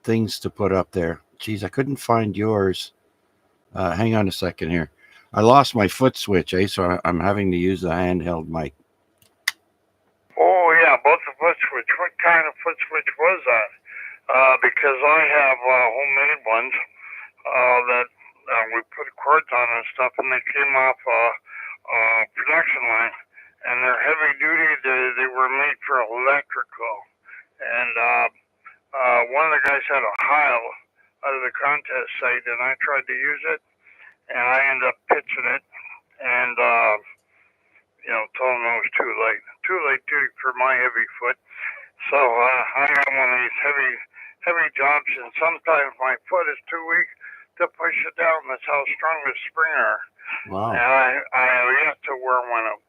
things to put up there. Geez, I couldn't find yours. Hang on a second here. I lost my foot switch, so I'm having to use the handheld mic. Oh yeah, both the foot switch. What kind of foot switch was that? Because I have homemade ones that we put cords on and stuff, and they came off production line, and they're heavy duty. They were made for electrical, and one of the guys had a Heil out of the contest site, and I tried to use it, and I ended up pitching it, and told him it was too late duty for my heavy foot. So I got one of these heavy jobs, and sometimes my foot is too weak to push it down. That's how strong the springs are. Wow. And I have yet to wear one out.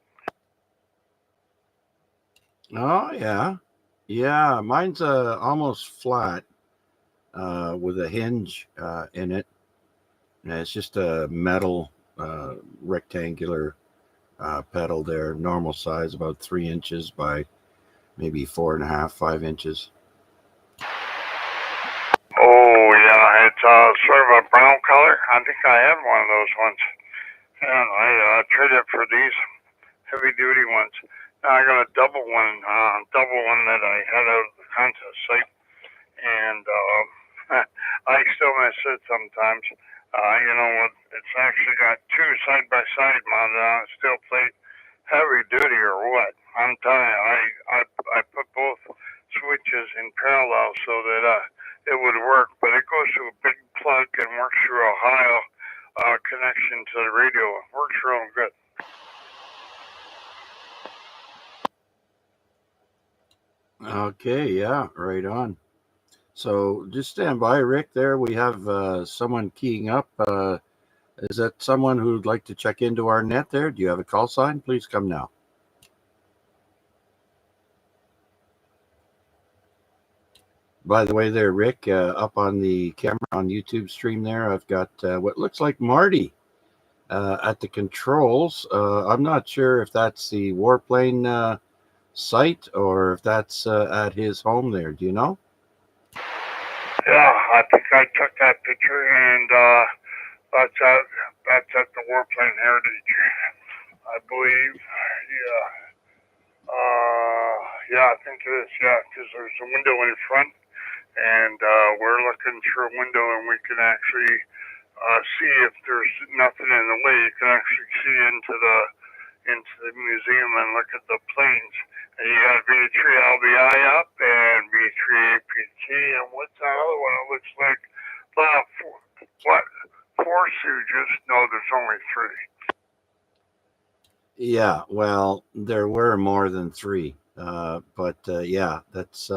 Oh yeah, yeah. Mine's almost flat with a hinge in it. And it's just a metal rectangular pedal there, normal size, about 3 inches by maybe 4.5, 5 inches. Oh yeah, it's sort of a brown color. I think I had one of those ones, and I traded it for these heavy duty ones. Now I got a double one that I had out of the contest site, and I still miss it sometimes. You know what? It's actually got two side by side mounted on a steel plate, heavy duty or what? I'm telling you, I put both switches in parallel so that it would work, but it goes through a big plug and works through a Ohio connection to the radio. It works real good. Okay, yeah, right on. So just stand by, Rick. There we have someone keying up. Is that someone who'd like to check into our net there? Do you have a call sign? Please come now. By the way there, Rick, up on the camera on YouTube stream there, I've got what looks like Marty at the controls. I'm not sure if that's the warplane site or if that's at his home there. Do you know? Yeah, I think I took that picture, and that's at the Warplane Heritage, I believe. Yeah. Yeah, I think it is. Yeah, because there's a window in front, and we're looking through a window, and we can actually see if there's nothing in the way. You can actually see into the museum and look at the planes. And you got V3 LBI up and V3 APT, and what's that other one? It looks like four Sieges? No, there's only three. Yeah, well, there were more than three, but yeah, that's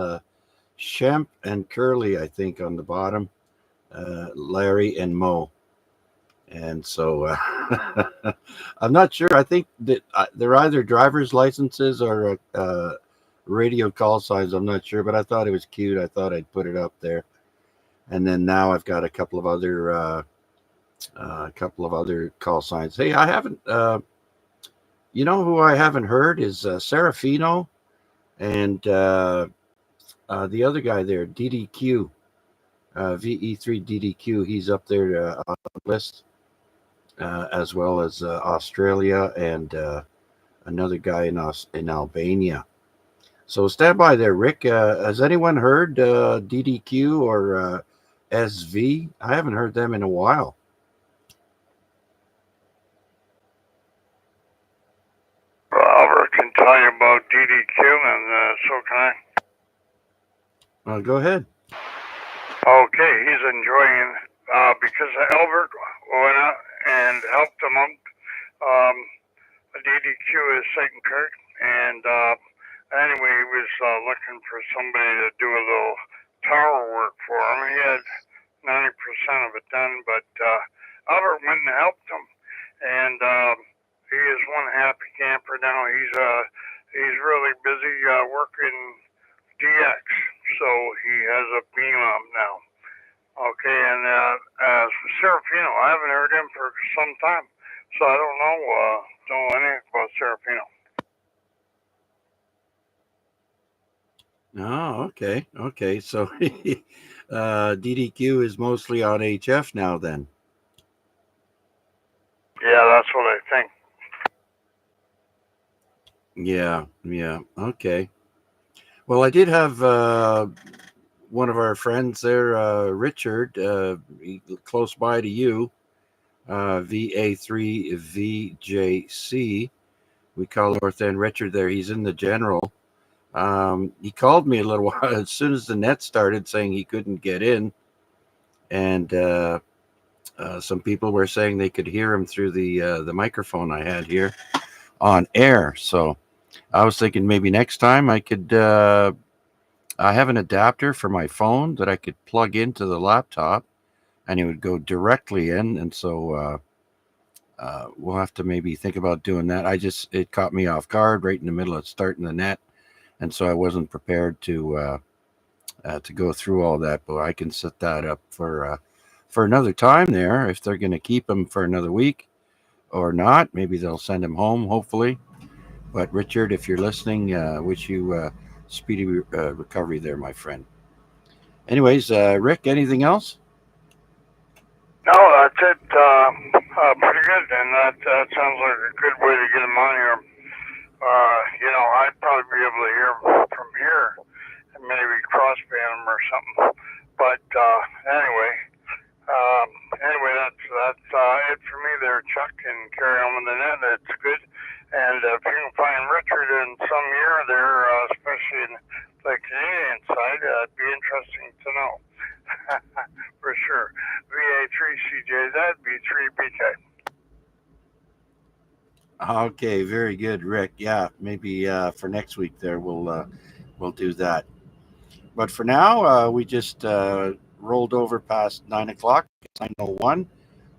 Shemp and Curly, I think, on the bottom, Larry and Mo. And so I'm not sure. I think that they're either driver's licenses or radio call signs. I'm not sure, but I thought it was cute. I thought I'd put it up there. And then now I've got a couple of other call signs. Hey, I haven't. You know who I haven't heard is Serafino and the other guy there, DDQ, VE3 DDQ. He's up there on the list. As well as Australia and another guy in Albania. So stand by there, Rick. Has anyone heard DDQ or SV? I haven't heard them in a while. Robert can tell you about DDQ, and so can I. Go ahead. Okay, he's enjoying because Albert went out and helped him out. DDQ is St. Kirk, and anyway, he was looking for somebody to do a little tower work for him. He had 90% of it done, but Albert went and helped him, and he is one happy camper now. He's really busy working DX, so he has a beam up now. Okay, and as for Serafino, I haven't heard him for some time, so I don't know anything about Serafino. Oh, okay. So DDQ is mostly on HF now, then. Yeah, that's what I think. Yeah. Okay. Well, I did have one of our friends there, Richard, close by to you, VA3VJC. We call North End Richard there. He's in the general. He called me a little while as soon as the net started, saying he couldn't get in. And some people were saying they could hear him through the microphone I had here on air. So I was thinking maybe next time I could I have an adapter for my phone that I could plug into the laptop, and it would go directly in. And so we'll have to maybe think about doing that. It caught me off guard right in the middle of starting the net, and so I wasn't prepared to go through all that. But I can set that up for another time there if they're going to keep him for another week or not. Maybe they'll send him home, hopefully. But Richard, if you're listening, wish you speedy recovery there, my friend. Anyways, Rick, anything else? No, that's it. Pretty good, and that sounds like a good way to get him on here. I'd probably be able to hear from here and maybe crossband him or something. But anyway, that's it for me there, Chuck, and carry on with the net. It's good. And if you can find Richard in some year there, especially in the Canadian side, it'd be interesting to know. For sure. VA3CJZ, B3BK. Okay, very good, Rick. Yeah, maybe for next week there we'll do that. But for now, we just rolled over past 9 o'clock. It's 9:01.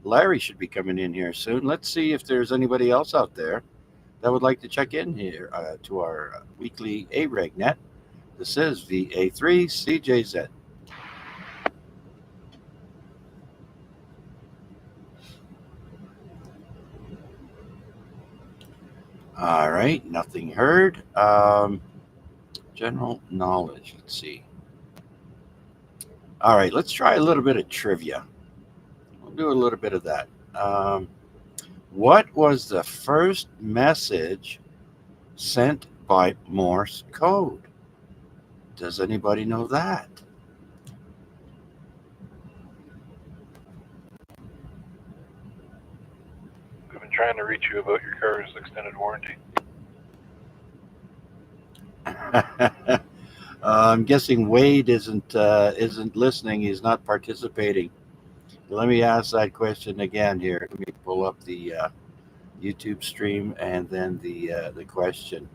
Larry should be coming in here soon. Let's see if there's anybody else out there that would like to check in here to our weekly AREG net. This is VA3CJZ. All right, nothing heard. General knowledge, let's see. All right, let's try a little bit of trivia. We'll do a little bit of that. What was the first message sent by Morse code? Does anybody know that? I've been trying to reach you about your car's extended warranty. I'm guessing Wade isn't listening. He's not participating. Let me ask that question again here. Let me pull up the YouTube stream and then the question.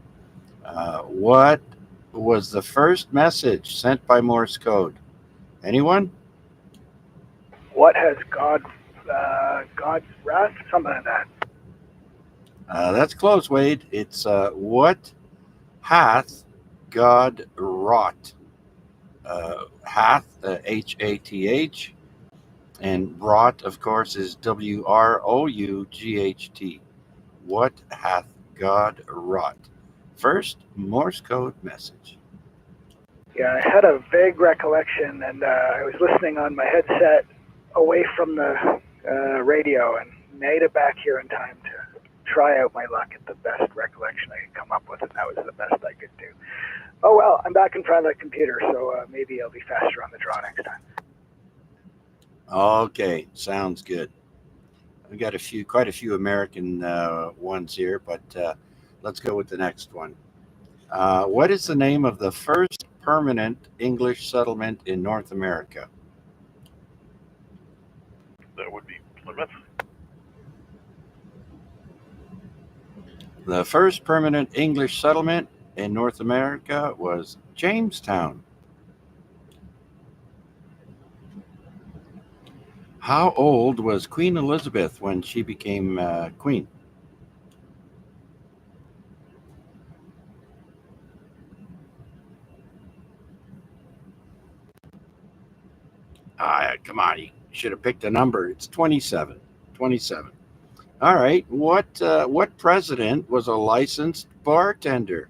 What was the first message sent by Morse code? Anyone? What has God's wrath? Something like that. That's close, Wade. It's what hath God wrought? Hath, Hath, and wrought, of course, is WROUGHT. What hath God wrought? First Morse code message. Yeah, I had a vague recollection, and I was listening on my headset away from the radio, and made it back here in time to try out my luck at the best recollection I could come up with, and that was the best I could do. Oh well, I'm back in front of the computer, so maybe I'll be faster on the draw next time. Okay, sounds good. We got quite a few American ones here, but let's go with the next one. What is the name of the first permanent English settlement in North America? That would be Plymouth. The first permanent English settlement in North America was Jamestown. How old was Queen Elizabeth when she became queen? Come on, you should have picked a number. It's 27. 27. All right. What president was a licensed bartender?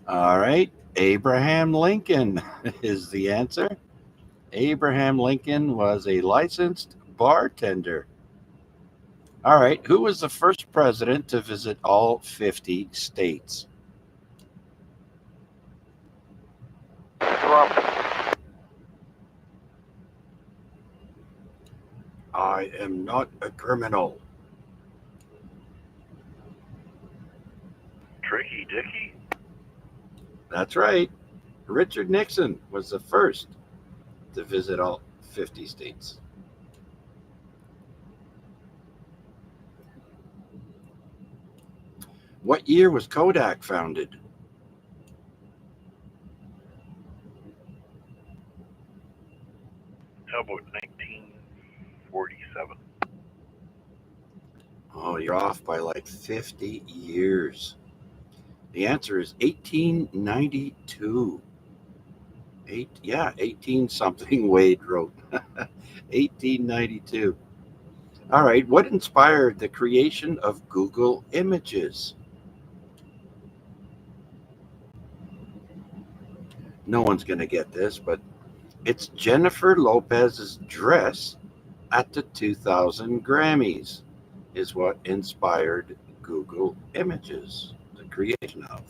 All right. Abraham Lincoln is the answer. Abraham Lincoln was a licensed bartender. All right. Who was the first president to visit all 50 states? Trump. I am not a criminal. Tricky Dicky? That's right. Richard Nixon was the first to visit all 50 states. What year was Kodak founded? How about 1947? Oh, you're off by like 50 years. The answer is 1892. 18 something, Wade wrote. 1892. All right, what inspired the creation of Google Images? No one's going to get this, but it's Jennifer Lopez's dress at the 2000 Grammys is what inspired Google Images, the creation of.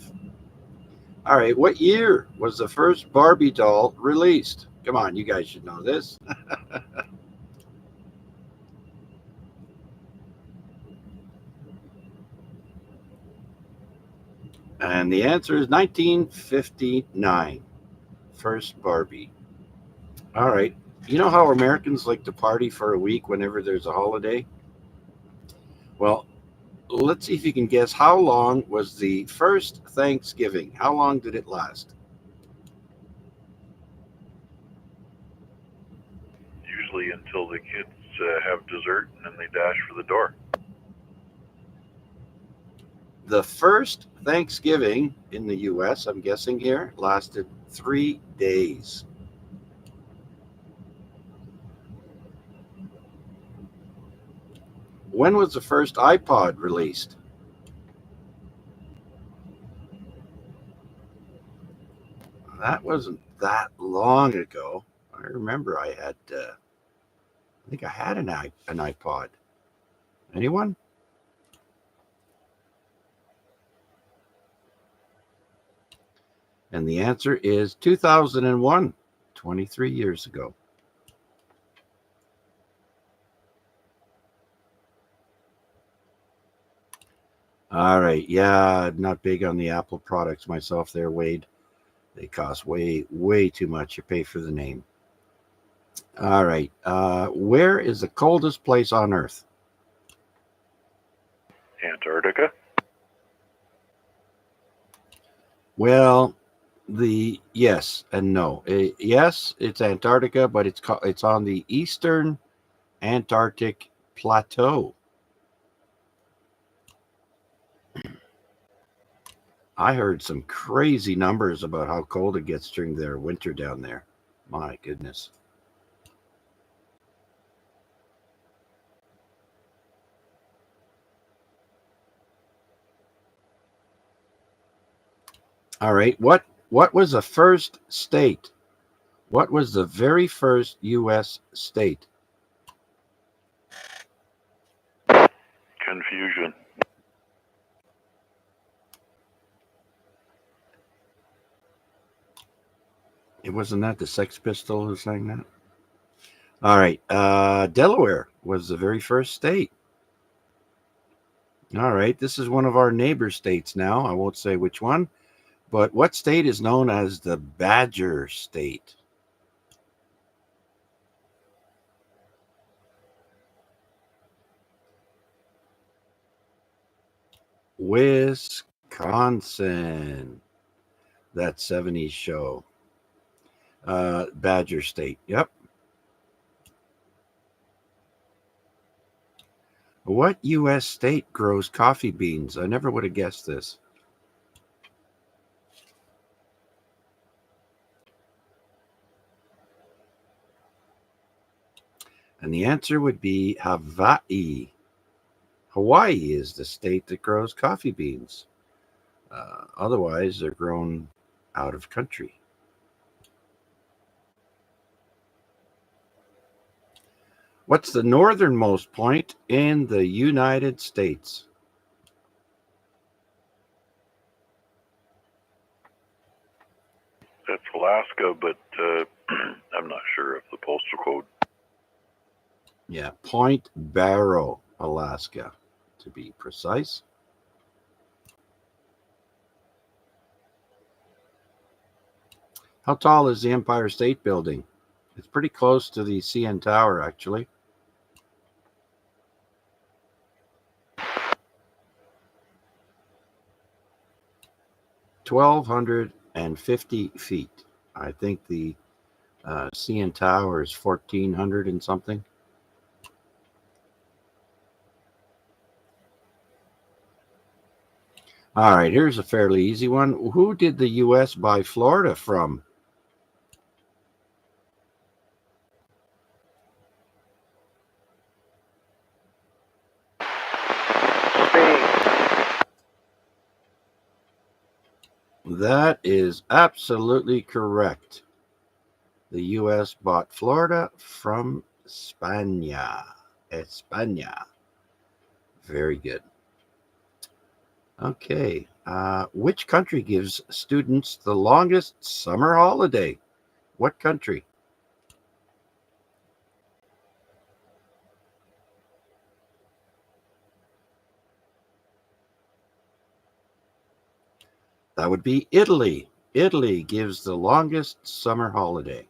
All right, what year was the first Barbie doll released? Come on, you guys should know this. And the answer is 1959. First Barbie. All right. You know how Americans like to party for a week whenever there's a holiday? Well, let's see if you can guess how long was the first Thanksgiving? How long did it last? Usually until the kids have dessert and then they dash for the door. The first Thanksgiving in the U.S., I'm guessing here, lasted 3 days. When was the first iPod released? That wasn't that long ago. I remember I think I had an iPod. Anyone? And the answer is 2001, 23 years ago. All right. Yeah, not big on the Apple products myself there, Wade. They cost way too much. You pay for the name. All right. Where is the coldest place on Earth? Antarctica? Well, yes and no. Yes, it's Antarctica, but it's on the eastern Antarctic plateau. I heard some crazy numbers about how cold it gets during their winter down there. My goodness. All right. What was the first state? What was the very first U.S. state? Confusion. It wasn't that the Sex Pistol who sang that? All right. Delaware was the very first state. All right. This is one of our neighbor states now. I won't say which one, but what state is known as the Badger State? Wisconsin. That 70s show. Badger State. Yep. What U.S. state grows coffee beans? I never would have guessed this. And the answer would be Hawaii. Hawaii is the state that grows coffee beans. Otherwise, they're grown out of country. What's the northernmost point in the United States? That's Alaska, but I'm not sure of the postal code. Yeah, Point Barrow, Alaska, to be precise. How tall is the Empire State Building? It's pretty close to the CN Tower, actually. 1,250 feet. I think the CN Tower is 1,400 and something. All right, here's a fairly easy one. Who did the U.S. buy Florida from? That is absolutely correct. The U.S. bought Florida from España. Very good. Okay. Which country gives students the longest summer holiday? What country? That would be Italy. Italy gives the longest summer holiday.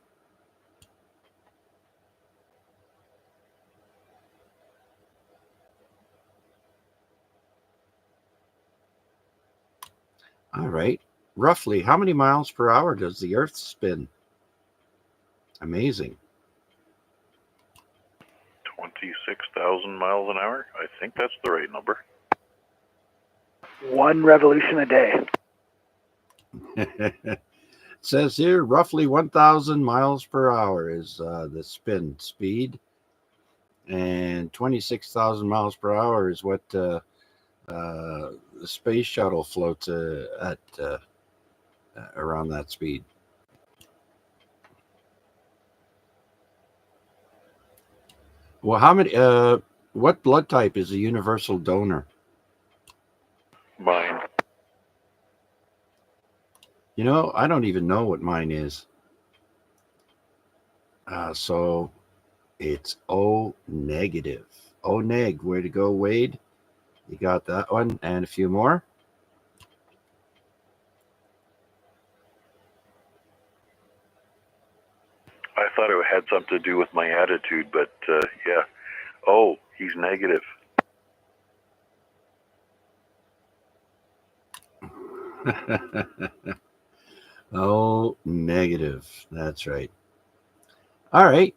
All right. Roughly, how many miles per hour does the Earth spin? Amazing. 26,000 miles an hour. I think that's the right number. 1 revolution a day. It says here roughly 1,000 miles per hour is the spin speed, and 26,000 miles per hour is what the space shuttle floats at around that speed. Well, how many? What blood type is a universal donor? Mine. You know, I don't even know what mine is. So it's O negative. O neg. Way to go, Wade. You got that one and a few more. I thought it had something to do with my attitude, but yeah. Oh, he's negative. Oh, negative. That's right. All right.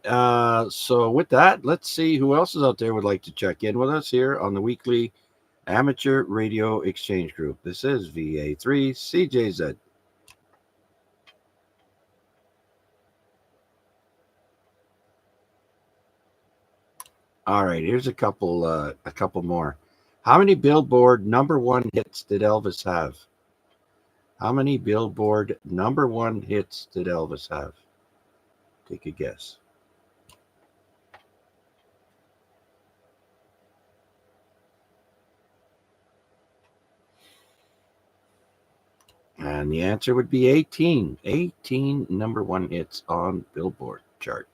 So with that, let's see who else is out there would like to check in with us here on the weekly Amateur Radio Exchange Group. This is VA3 CJZ. All right. Here's a couple more. How many Billboard #1 hits did Elvis have? How many Billboard #1 hits did Elvis have? Take a guess. And the answer would be 18. 18 #1 hits on Billboard chart.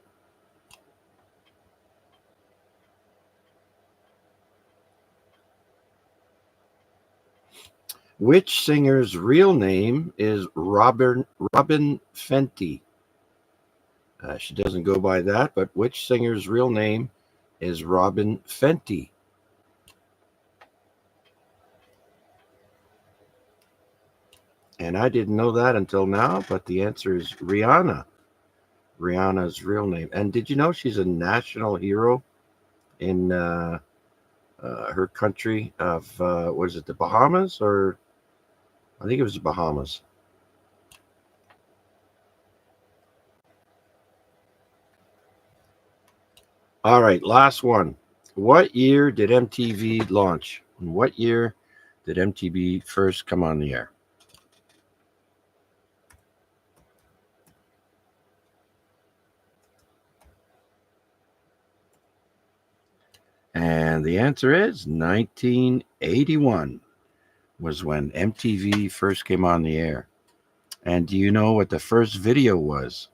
Which singer's real name is Robin Fenty? She doesn't go by that, but which singer's real name is Robin Fenty? And I didn't know that until now, but the answer is Rihanna. Rihanna's real name. And did you know she's a national hero in her country of, was it the Bahamas? Or I think it was the Bahamas. All right, last one. What year did MTV launch? What year did MTV first come on the air? And the answer is 1981 was when MTV first came on the air. And do you know what the first video was?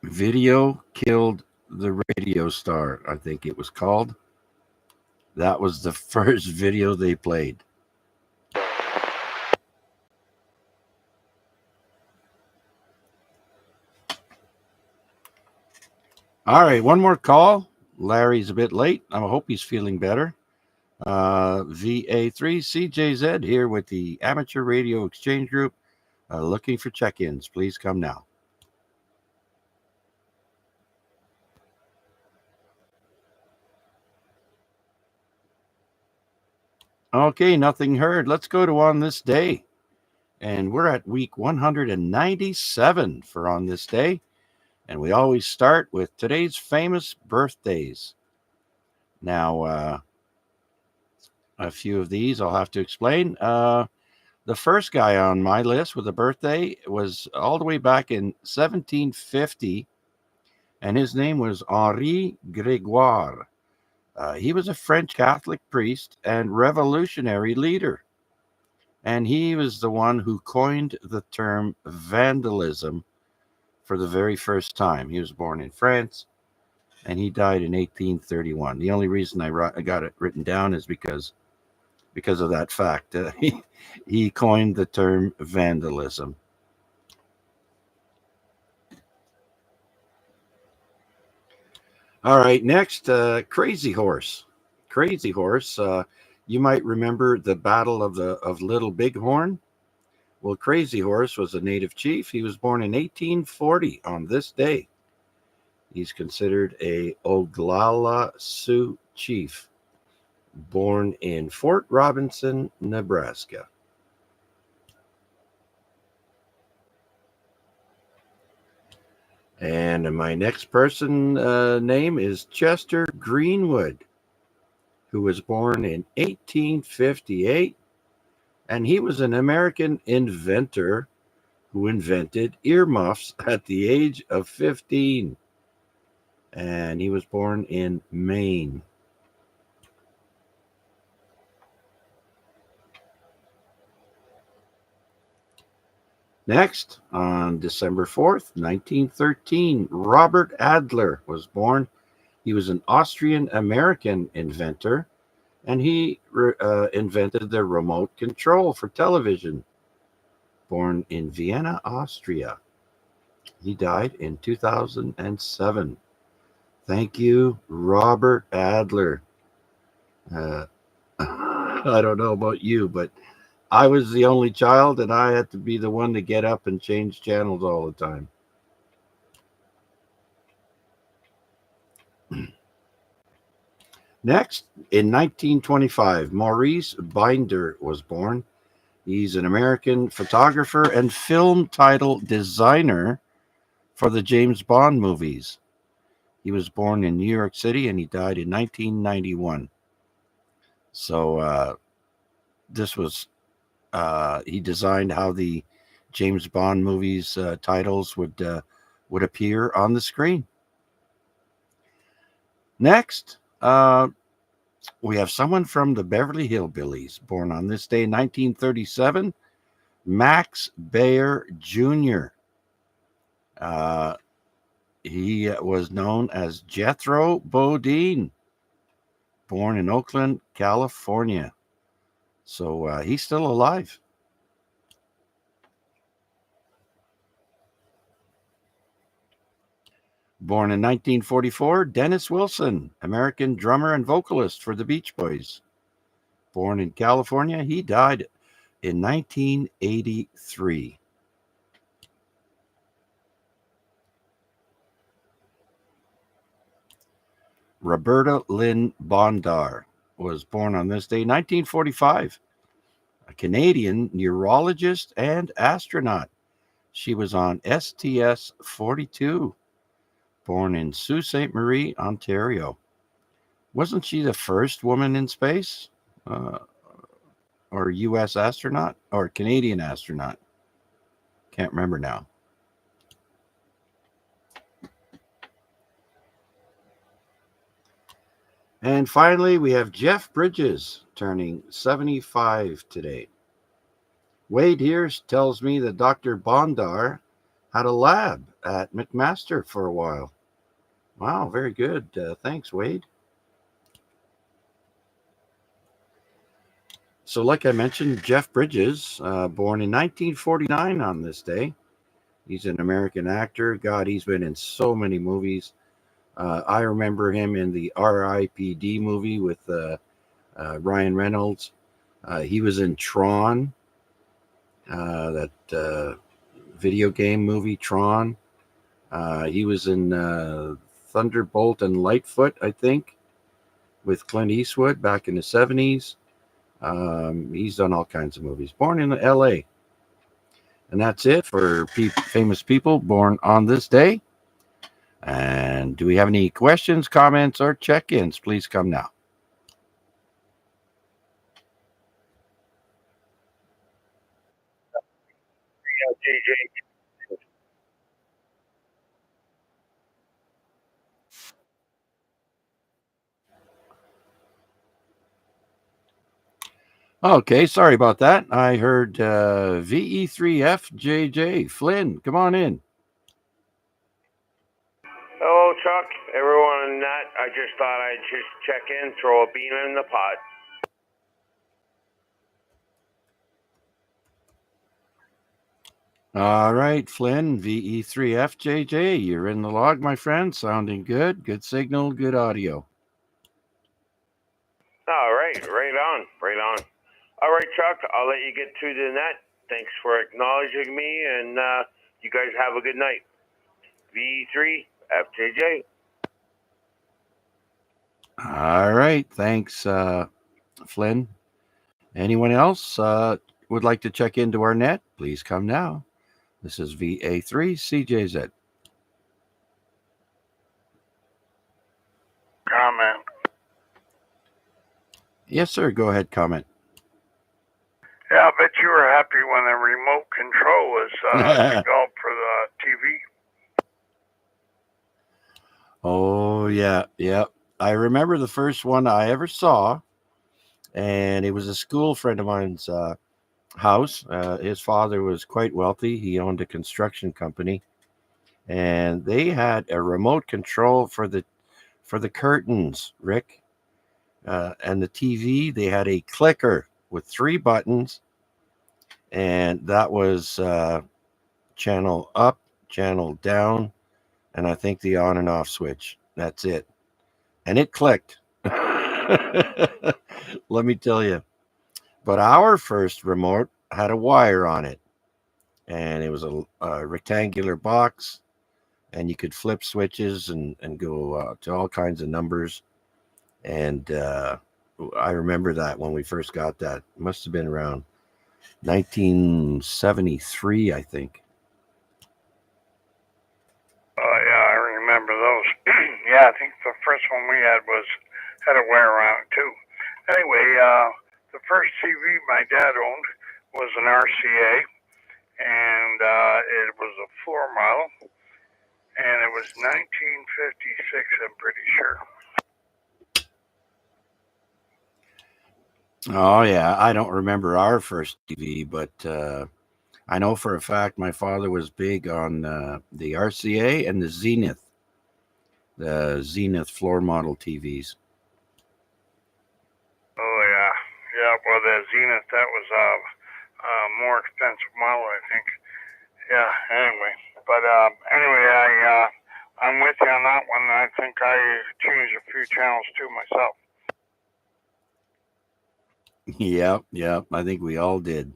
Video Killed the Radio Star, I think it was called. That was the first video they played. All right, one more call. Larry's a bit late. I hope he's feeling better. VA3CJZ here with the Amateur Radio Exchange Group, looking for check-ins. Please come now. Okay, nothing heard. Let's go to On This Day. And we're at week 197 for On This Day. And we always start with today's famous birthdays. Now, a few of these I'll have to explain. The first guy on my list with a birthday was all the way back in 1750, and his name was Henri Grégoire. He was a French Catholic priest and revolutionary leader. And he was the one who coined the term vandalism for the very first time. He was born in France, and he died in 1831. The only reason I got it written down is because of that fact. He coined the term vandalism. All right, next, Crazy Horse. Crazy Horse. You might remember the Battle of Little Bighorn. Well, Crazy Horse was a native chief. He was born in 1840 on this day. He's considered a Oglala Sioux chief, born in Fort Robinson, Nebraska. And my next person name is Chester Greenwood, who was born in 1858. And he was an American inventor who invented earmuffs at the age of 15. And he was born in Maine. Next, on December 4th, 1913, Robert Adler was born. He was an Austrian-American inventor, and he invented the remote control for television. Born in Vienna, Austria. He died in 2007. Thank you, Robert Adler. I don't know about you, but I was the only child, and I had to be the one to get up and change channels all the time. Next, in 1925, Maurice Binder was born. He's an American photographer and film title designer for the James Bond movies. He was born in New York City, and he died in 1991. So this was, he designed how the James Bond movies titles would appear on the screen. Next, we have someone from the Beverly Hillbillies, born on this day, 1937, Max Baer Jr. He was known as Jethro Bodine, born in Oakland, California. So he's still alive. Born in 1944, Dennis Wilson, American drummer and vocalist for the Beach Boys. Born in California, he died in 1983. Roberta Lynn Bondar was born on this day, 1945. A Canadian neurologist and astronaut. She was on STS-42. Born in Sault Ste. Marie, Ontario. Wasn't she the first woman in space? Or U.S. astronaut? Or Canadian astronaut? Can't remember now. And finally, we have Jeff Bridges turning 75 today. Wade here tells me that Dr. Bondar had a lab at McMaster for a while. Wow, very good. Thanks, Wade. So, like I mentioned, Jeff Bridges, born in 1949 on this day. He's an American actor. God, he's been in so many movies. I remember him in the R.I.P.D. movie with Ryan Reynolds. He was in Tron, that video game movie, Tron. He was in Thunderbolt and Lightfoot, I think, with Clint Eastwood back in the 70s. He's done all kinds of movies. Born in L.A. And that's it for famous people born on this day. And do we have any questions, comments, or check-ins? Please come now. Okay, sorry about that. I heard VE3FJJ. Flynn, come on in. Hello, Chuck. Everyone in that, I just thought I'd just check in, throw a bean in the pot. All right, Flynn, VE3FJJ. You're in the log, my friend. Sounding good. Good signal, good audio. All right, right on. All right, Chuck, I'll let you get to the net. Thanks for acknowledging me, and you guys have a good night. VE3FJJ. All right, thanks, Flynn. Anyone else would like to check into our net? Please come now. This is VA3CJZ. Comment. Yes, sir. Go ahead, comment. Yeah, I bet you were happy when the remote control was developed for the TV. Oh, yeah. I remember the first one I ever saw, and it was a school friend of mine's house. His father was quite wealthy. He owned a construction company, and they had a remote control for the curtains, Rick. And the TV, they had a clicker with 3 buttons, and that was channel up, channel down, and I think the on and off switch. That's it. And it clicked. Let me tell you. But our first remote had a wire on it, and it was a rectangular box, and you could flip switches and go to all kinds of numbers. And I remember that when we first got that. It must have been around 1973, I think. Oh, yeah, I remember those. Yeah, I think the first one we had had a wire around it, too. Anyway, the first TV my dad owned was an RCA, and it was a floor model, and it was 1956, I'm pretty sure. Oh, yeah. I don't remember our first TV, but I know for a fact my father was big on the RCA and the Zenith floor model TVs. Oh, yeah. Yeah, well, the Zenith, that was a more expensive model, I think. Yeah, anyway. But anyway, I'm with you on that one. I think I changed a few channels, too, myself. Yeah. I think we all did.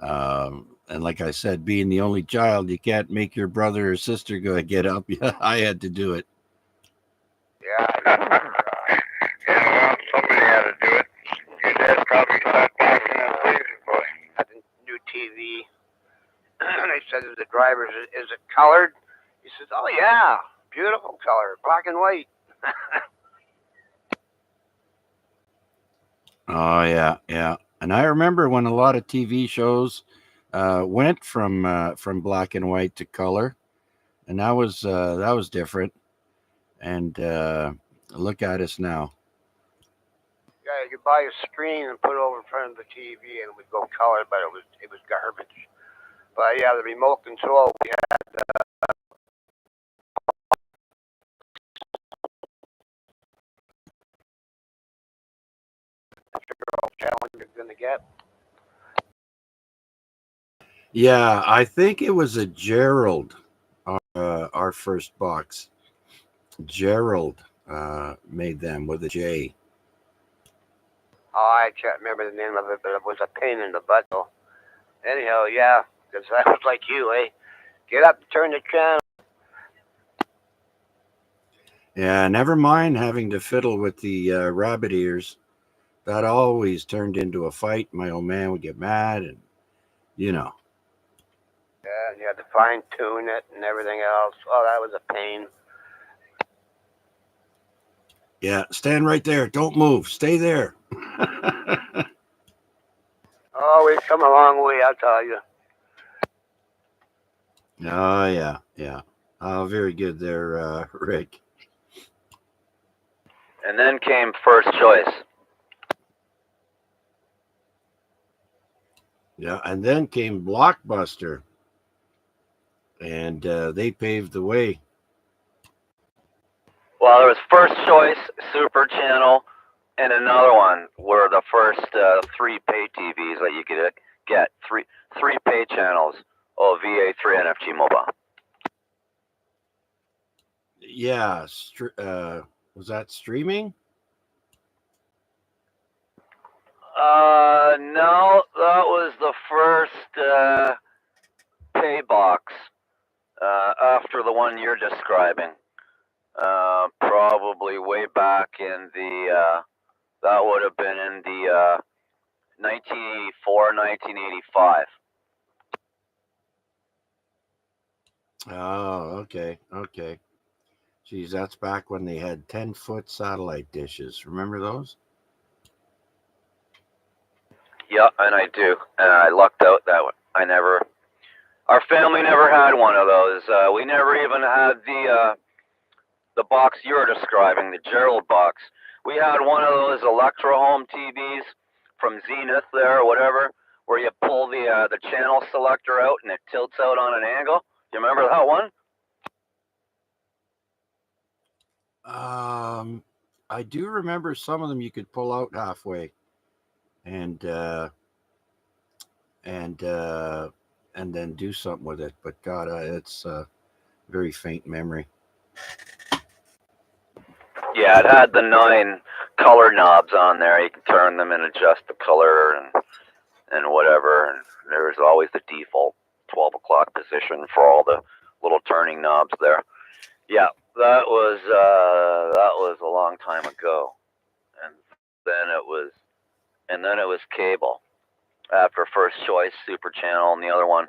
And like I said, being the only child, you can't make your brother or sister get up. I had to do it. Yeah, I remember. Yeah, well, somebody had to do it. Your dad probably sat back in his lazy boy. Had the new TV. And I said to the driver, is it colored? He says, oh, yeah, beautiful color, black and white. Oh, yeah. And I remember when a lot of TV shows went from black and white to color, and that was different. And look at us now. Yeah, you could buy a screen and put it over in front of the TV, and it would go color, but it was garbage. But yeah, the remote control, we had challenge going to get? Yeah, I think it was a Gerald, our first box. Gerald made them with a J. Oh, I can't remember the name of it, but it was a pain in the butt. Though. Anyhow, yeah, because I was like you, eh? Get up, turn the channel. Yeah, never mind having to fiddle with the rabbit ears. That always turned into a fight. My old man would get mad, and you know. Yeah, and you had to fine tune it and everything else. Oh, that was a pain. Yeah, stand right there. Don't move. Stay there. Oh, we've come a long way, I'll tell you. Oh, yeah. Oh, very good there, Rick. And then came First Choice. Yeah, and then came Blockbuster, and they paved the way. Well, there was First Choice, Super Channel, and another one were the first 3 pay TVs that you could get. Three pay channels of VA3 NFG Mobile. Yeah, was that streaming? No, that was the first pay box after the one you're describing. Probably way back in the, that would have been in the 1984, 1985. Oh, okay. Geez, that's back when they had 10-foot satellite dishes. Remember those? Yeah, and I do. And I lucked out that one. Our family never had one of those. We never even had the box you're describing, the Gerald box. We had one of those Electro Home TVs from Zenith there or whatever, where you pull the channel selector out and it tilts out on an angle. Do you remember that one? I do remember some of them you could pull out halfway, and then do something with it. But God, it's a very faint memory. Yeah, it had the 9 color knobs on there. You can turn them and adjust the color and whatever. And there was always the default 12 o'clock position for all the little turning knobs there. Yeah, that was a long time ago. And then it was cable after First Choice, Super Channel, and the other one.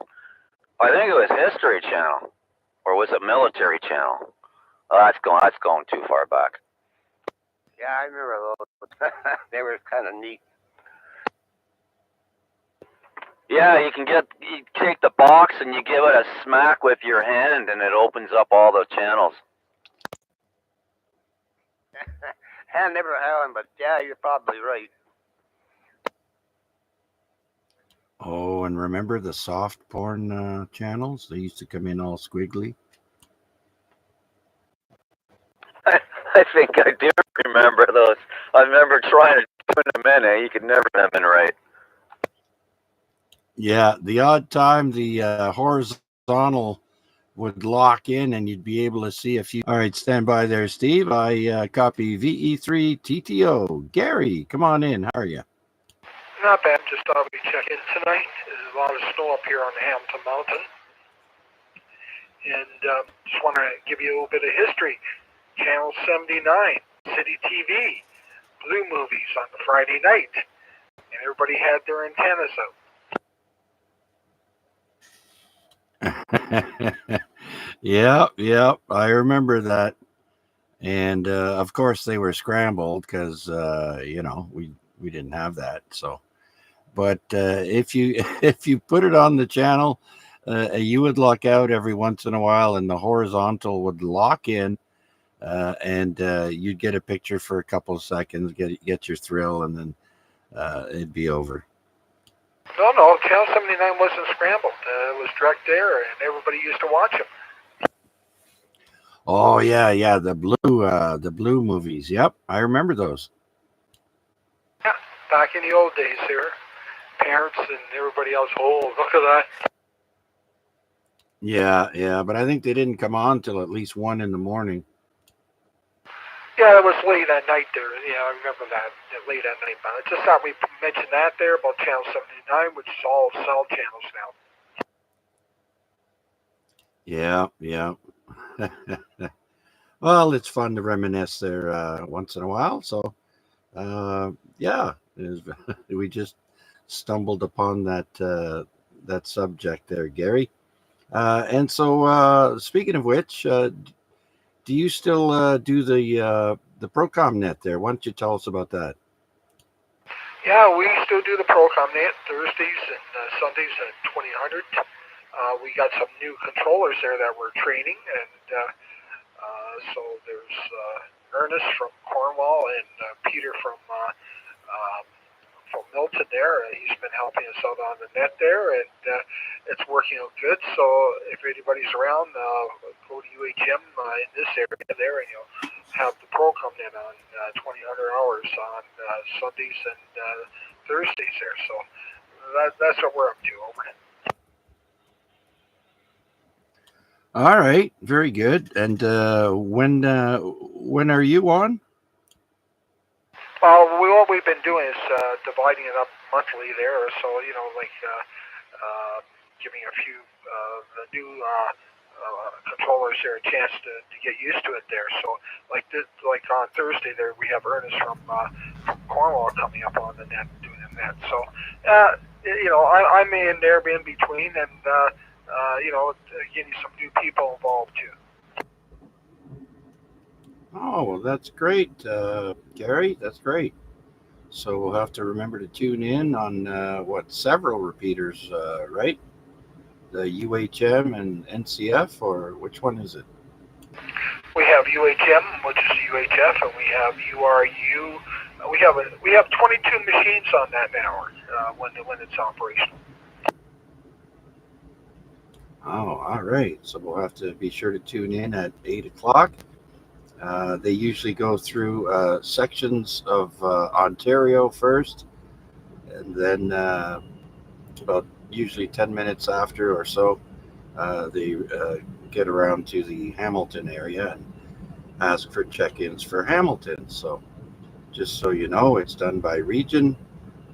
I think it was History Channel, or was it Military Channel? That's going too far back. Yeah, I remember those. They were kind of neat. Yeah, you take the box and you give it a smack with your hand, and it opens up all the channels. I never had one, but yeah, you're probably right. Oh, and remember the soft porn channels? They used to come in all squiggly. I think I do remember those. I remember trying to put them in, you could never put them in right. Yeah, the odd time the horizontal would lock in and you'd be able to see a few. All right, stand by there, Steve. I copy VE3 TTO. Gary, come on in. How are you? Not bad. Just thought we'd check in tonight. There's a lot of snow up here on the Hamilton Mountain. And just want to give you a little bit of history. Channel 79, City TV, Blue Movies on the Friday night. And everybody had their antennas out. Yeah, I remember that. And of course they were scrambled because we didn't have that. So, but if you put it on the channel, you would lock out every once in a while, and the horizontal would lock in, and you'd get a picture for a couple of seconds, get your thrill, and then it'd be over. No, Channel 79 wasn't scrambled. It was direct air, and everybody used to watch them. Oh yeah, the blue movies. Yep, I remember those. Yeah, back in the old days here. Parents and everybody else, oh, look at that. Yeah, but I think they didn't come on till at least 1 in the morning. Yeah, it was late at night there. Yeah, I remember that, late at night. But I just thought we mentioned that there about Channel 79, which is all cell channels now. Yeah. Well, it's fun to reminisce there once in a while. So, yeah, we just stumbled upon that subject there, Gary. And so, speaking of which, do you still do the Procom net there? Why don't you tell us about that? Yeah, we still do the Procom net Thursdays and Sundays at 2000. We got some new controllers there that we're training, and so there's Ernest from Cornwall and Peter from Milton there. He's been helping us out on the net there, and it's working out good. So if anybody's around, go to UHM in this area there, and you'll have the Procom net on 2000 hours on Sundays and Thursdays there. So that's what we're up to. Over. All right, very good. And when are you on? What we've been doing is dividing it up monthly there. So like giving a few the new controllers there a chance to get used to it there. So like on Thursday there we have Ernest from Cornwall coming up on the net doing the net. So I'm in there in between, and getting some new people involved too. Oh, well, that's great, Gary. That's great. So we'll have to remember to tune in on several repeaters, right? The UHM and NCF, or which one is it? We have UHM, which is UHF, and we have URU. We have 22 machines on that now when it's operational. Oh, all right. So we'll have to be sure to tune in at 8 o'clock. They usually go through sections of Ontario first, and then about usually 10 minutes after or so, they get around to the Hamilton area and ask for check-ins for Hamilton. So just so you know, it's done by region,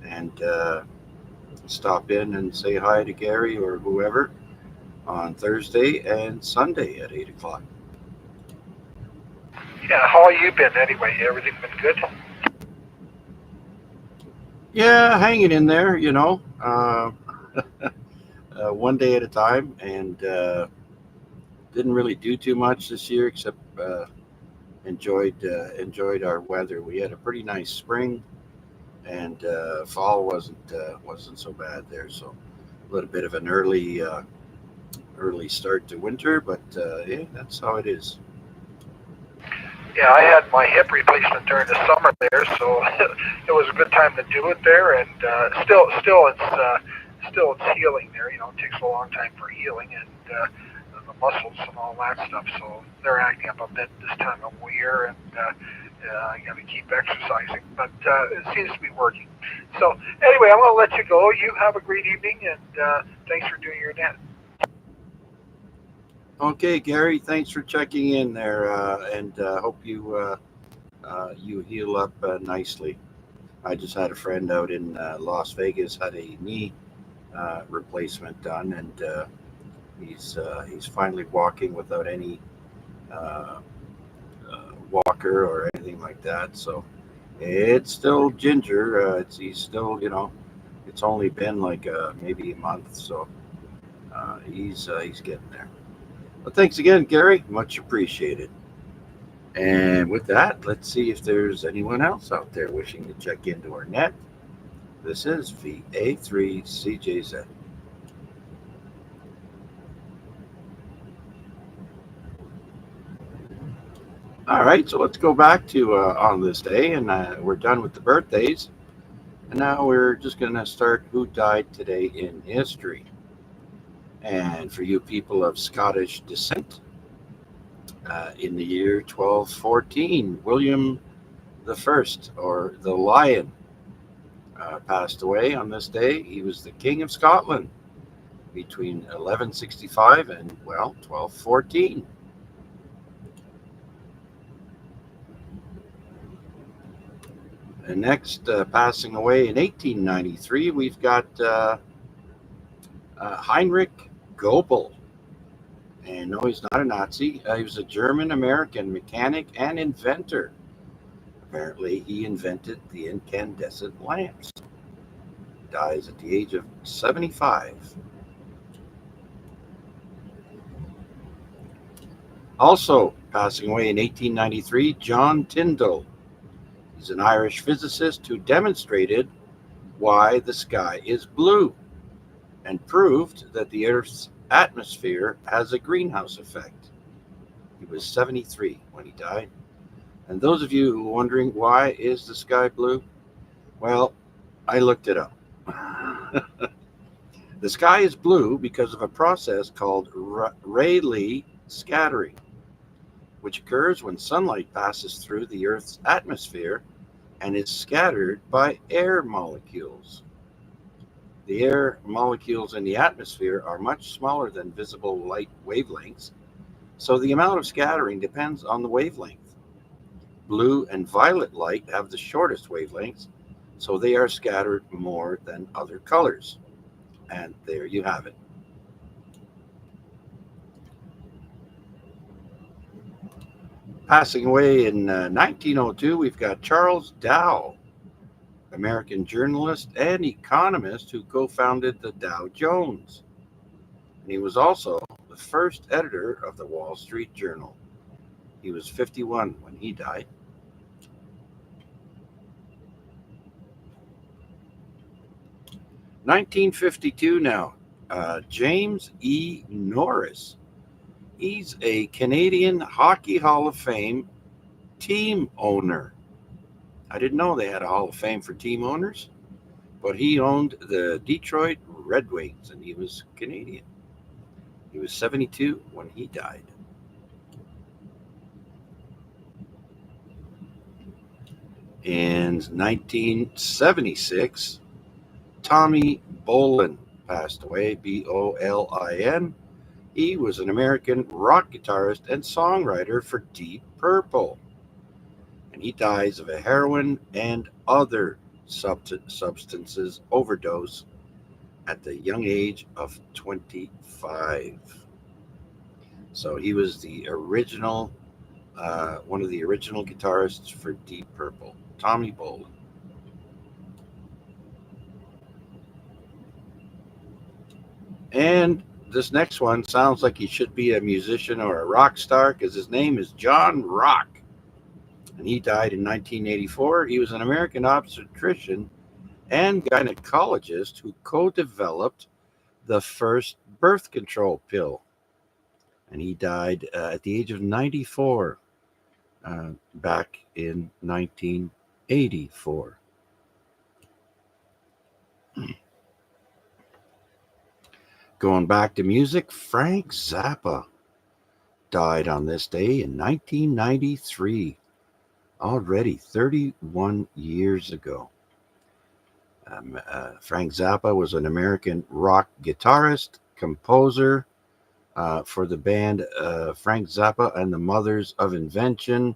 and stop in and say hi to Gary or whoever on Thursday and Sunday at 8 o'clock. Yeah, how have you been anyway? Everything been good? Yeah, hanging in there, one day at a time, and didn't really do too much this year except enjoyed our weather. We had a pretty nice spring, and fall wasn't so bad there. So a little bit of an early start to winter, but yeah, that's how it is. Yeah, I had my hip replacement during the summer there, so it was a good time to do it there. And still it's healing there. It takes a long time for healing, and the muscles and all that stuff. So they're acting up a bit this time of year, and I got to keep exercising. But it seems to be working. So anyway, I'm going to let you go. You have a great evening, and thanks for doing your net. Okay, Gary, thanks for checking in there, and hope you heal up nicely. I just had a friend out in Las Vegas had a knee replacement done, and he's finally walking without any walker or anything like that. So it's still ginger. He's still, it's only been like maybe a month, so he's getting there. Well, thanks again, Gary. Much appreciated. And with that, let's see if there's anyone else out there wishing to check into our net. This is VA3CJZ. All right, so let's go back to on this day, and we're done with the birthdays. And now we're just going to start who died today in history. And for you people of Scottish descent, in the year 1214, William the First, or the Lion, passed away on this day. He was the King of Scotland between 1165 and, well, 1214. And next, passing away in 1893, we've got Heinrich Goebel. And no, he's not a Nazi. He was a German-American mechanic and inventor. Apparently, he invented the incandescent lamps. Dies at the age of 75. Also passing away in 1893, John Tyndall. He's an Irish physicist who demonstrated why the sky is blue and proved that the Earth's atmosphere has a greenhouse effect. He was 73 when he died. And those of you who are wondering why is the sky blue, well, I looked it up. The sky is blue because of a process called Rayleigh scattering, which occurs when sunlight passes through the Earth's atmosphere and is scattered by air molecules. The air molecules in the atmosphere are much smaller than visible light wavelengths, so the amount of scattering depends on the wavelength. Blue and violet light have the shortest wavelengths, so they are scattered more than other colors. And there you have it. Passing away in 1902, we've got Charles Dow, American journalist and economist who co-founded the Dow Jones. And he was also the first editor of the Wall Street Journal. He was 51 when he died. (1952) now. James E. Norris. He's a Canadian Hockey Hall of Fame team owner. I didn't know they had a Hall of Fame for team owners, but he owned the Detroit Red Wings, and he was Canadian. He was 72 when he died. In 1976, Tommy Bolin passed away, Bolin. He was an American rock guitarist and songwriter for Deep Purple. And he dies of a heroin and other substances overdose at the young age of 25. So he was the original, one of the original guitarists for Deep Purple, Tommy Bolin. And this next one sounds like he should be a musician or a rock star because his name is John Rock. And he died in 1984. He was an American obstetrician and gynecologist who co-developed the first birth control pill. And he died at the age of 94 back in 1984. Going back to music, Frank Zappa died on this day in 1993, already 31 years ago. Frank Zappa was an American rock guitarist, composer for the band Frank Zappa and the Mothers of Invention.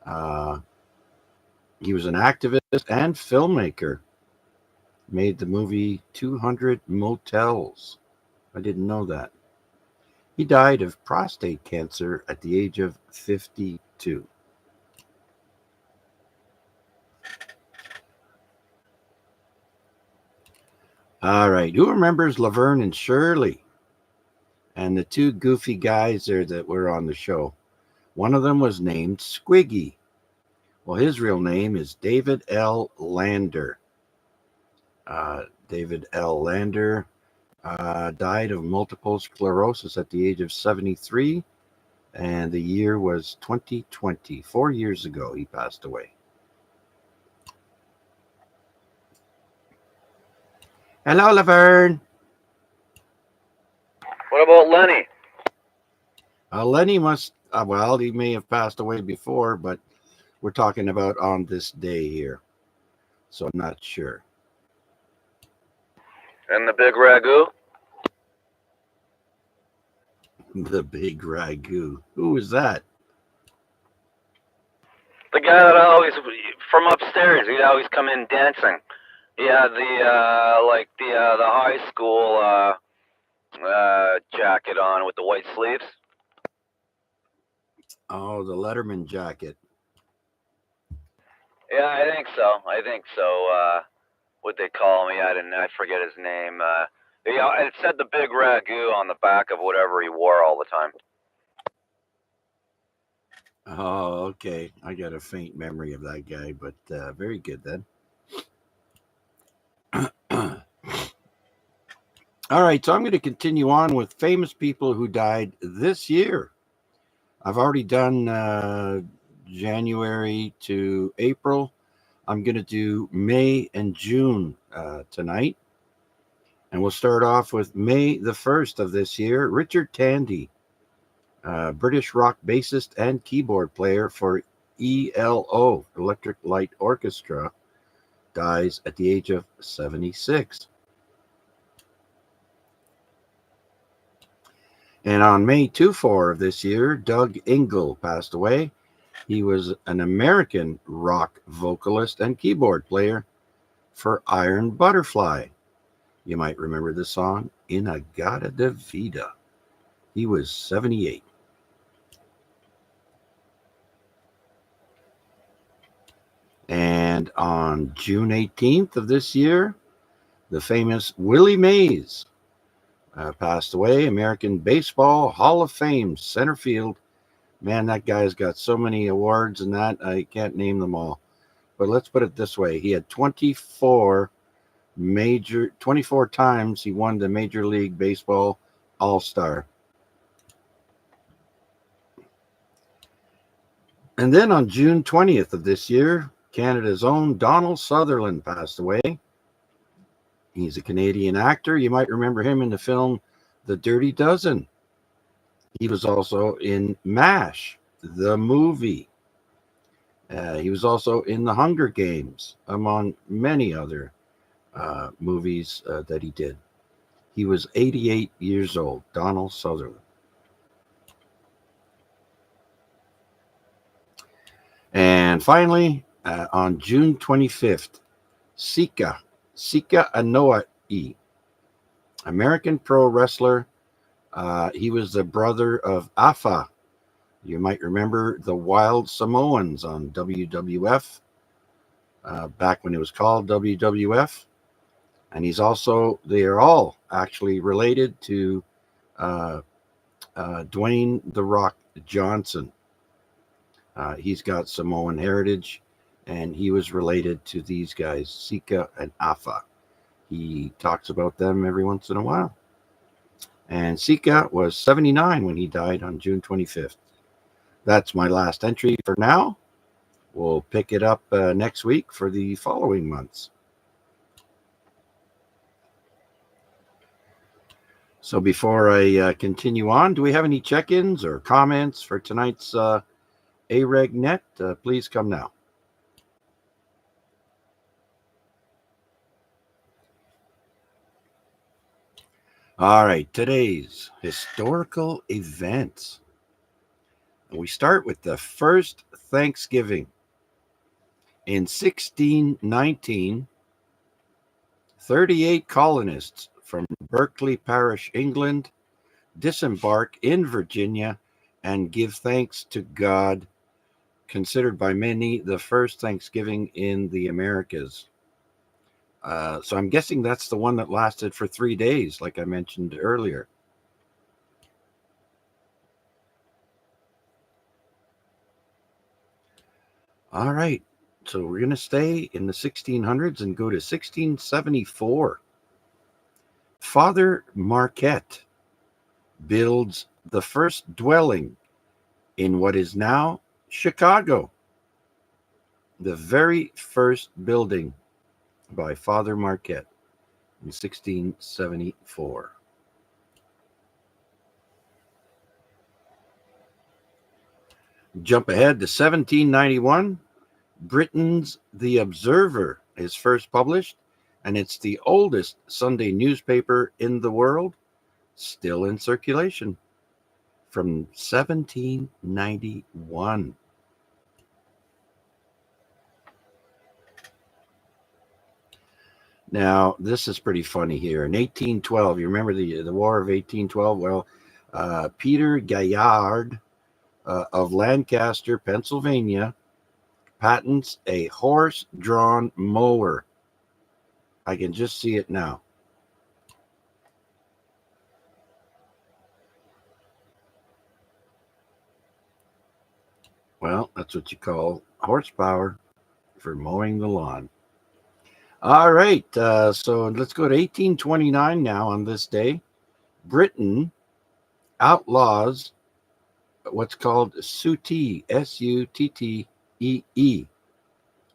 He was an activist and filmmaker. Made the movie 200 Motels. I didn't know that. He died of prostate cancer at the age of 52. All right. Who remembers Laverne and Shirley? And the two goofy guys there that were on the show. One of them was named Squiggy. Well, his real name is David L. Lander. David L. Lander died of multiple sclerosis at the age of 73, and the year was 2020. 4 years ago, he passed away. Hello, Laverne. What about Lenny? Lenny must, well, he may have passed away before, but we're talking about on this day here. so I'm not sure. And the big ragu? The big ragu. Who was that? The guy that always, from upstairs, he'd always come in dancing. He had the high school jacket on with the white sleeves. Oh, the Letterman jacket. Yeah, I think so. What they call me, I forget his name. It said the big ragu on the back of whatever he wore all the time. Oh, okay. I got a faint memory of that guy, but very good then. All right, so I'm going to continue on with famous people who died this year. I've already done January to April. I'm going to do May and June tonight. And we'll start off with May the 1st of this year. Richard Tandy, British rock bassist and keyboard player for ELO, Electric Light Orchestra, dies at the age of 76. And on May 24 of this year, Doug Ingle passed away. He was an American rock vocalist and keyboard player for Iron Butterfly. You might remember the song Inagata de Vida. He was 78. And on June 18th of this year, the famous Willie Mays passed away. American Baseball Hall of Fame center field. Man, that guy's got so many awards and that I can't name them all. But let's put it this way. He had 24 times he won the Major League Baseball All-Star. And then on June 20th of this year, Canada's own Donald Sutherland passed away. He's a Canadian actor. You might remember him in the film The Dirty Dozen. He was also in MASH, the movie. He was also in The Hunger Games, among many other movies that he did. He was 88 years old, Donald Sutherland. And finally, on June 25th, Sika Anoa'i, American pro wrestler. He was the brother of Afa. You might remember the Wild Samoans on WWF, back when it was called WWF. And they are all actually related to Dwayne The Rock Johnson. He's got Samoan heritage, and he was related to these guys, Sika and Afa. He talks about them every once in a while. And Sika was 79 when he died on June 25th. That's my last entry for now. We'll pick it up next week for the following months. So before I continue on, do we have any check-ins or comments for tonight's AREG Net? Please come now. All right, today's historical events. We start with the first Thanksgiving. In 1619, 38 colonists from Berkeley Parish, England, disembark in Virginia and give thanks to God, considered by many the first Thanksgiving in the Americas. So I'm guessing that's the one that lasted for 3 days, like I mentioned earlier. All right, so we're going to stay in the 1600s and go to 1674. Father Marquette builds the first dwelling in what is now Chicago. The very first building by Father Marquette in 1674. Jump ahead to 1791. Britain's The Observer is first published, and it's the oldest Sunday newspaper in the world, still in circulation from 1791. Now, this is pretty funny here. In 1812, you remember the War of 1812? Well, Peter Gaillard of Lancaster, Pennsylvania, patents a horse-drawn mower. I can just see it now. Well, that's what you call horsepower for mowing the lawn. All right, so let's go to 1829 now. On this day, Britain outlaws what's called Suttee, Suttee,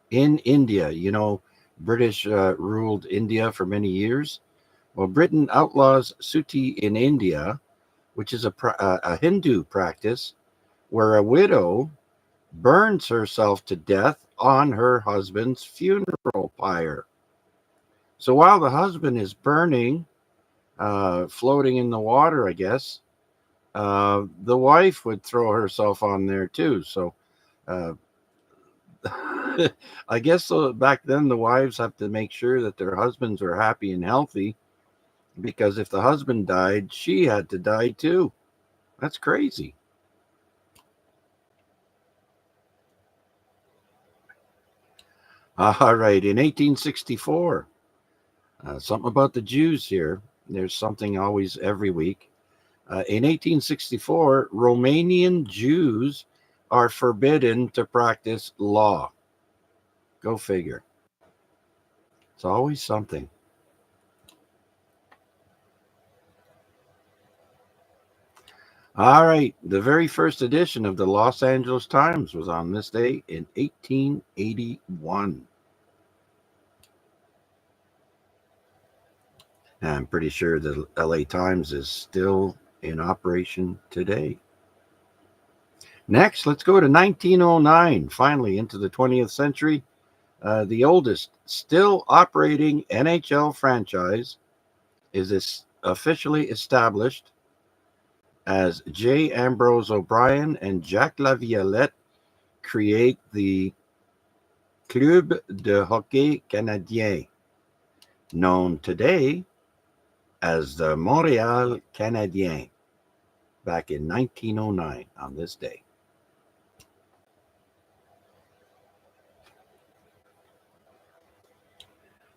in India. You know, British ruled India for many years. Well, Britain outlaws Suttee in India, which is a Hindu practice where a widow burns herself to death on her husband's funeral pyre. So while the husband is burning, floating in the water, I guess, the wife would throw herself on there too. So I guess back then the wives have to make sure that their husbands are happy and healthy, because if the husband died, she had to die too. That's crazy. All right, in 1864, something about the Jews here. There's something always every week. In 1864, Romanian Jews are forbidden to practice law. Go figure. It's always something. All right, the very first edition of the Los Angeles Times was on this day in 1881. I'm pretty sure the LA Times is still in operation today. Next, let's go to 1909, finally into the 20th century. The oldest still operating NHL franchise is officially established as J. Ambrose O'Brien and Jacques Laviolette create the Club de Hockey Canadien, known today as the Montréal Canadiens, back in 1909 on this day.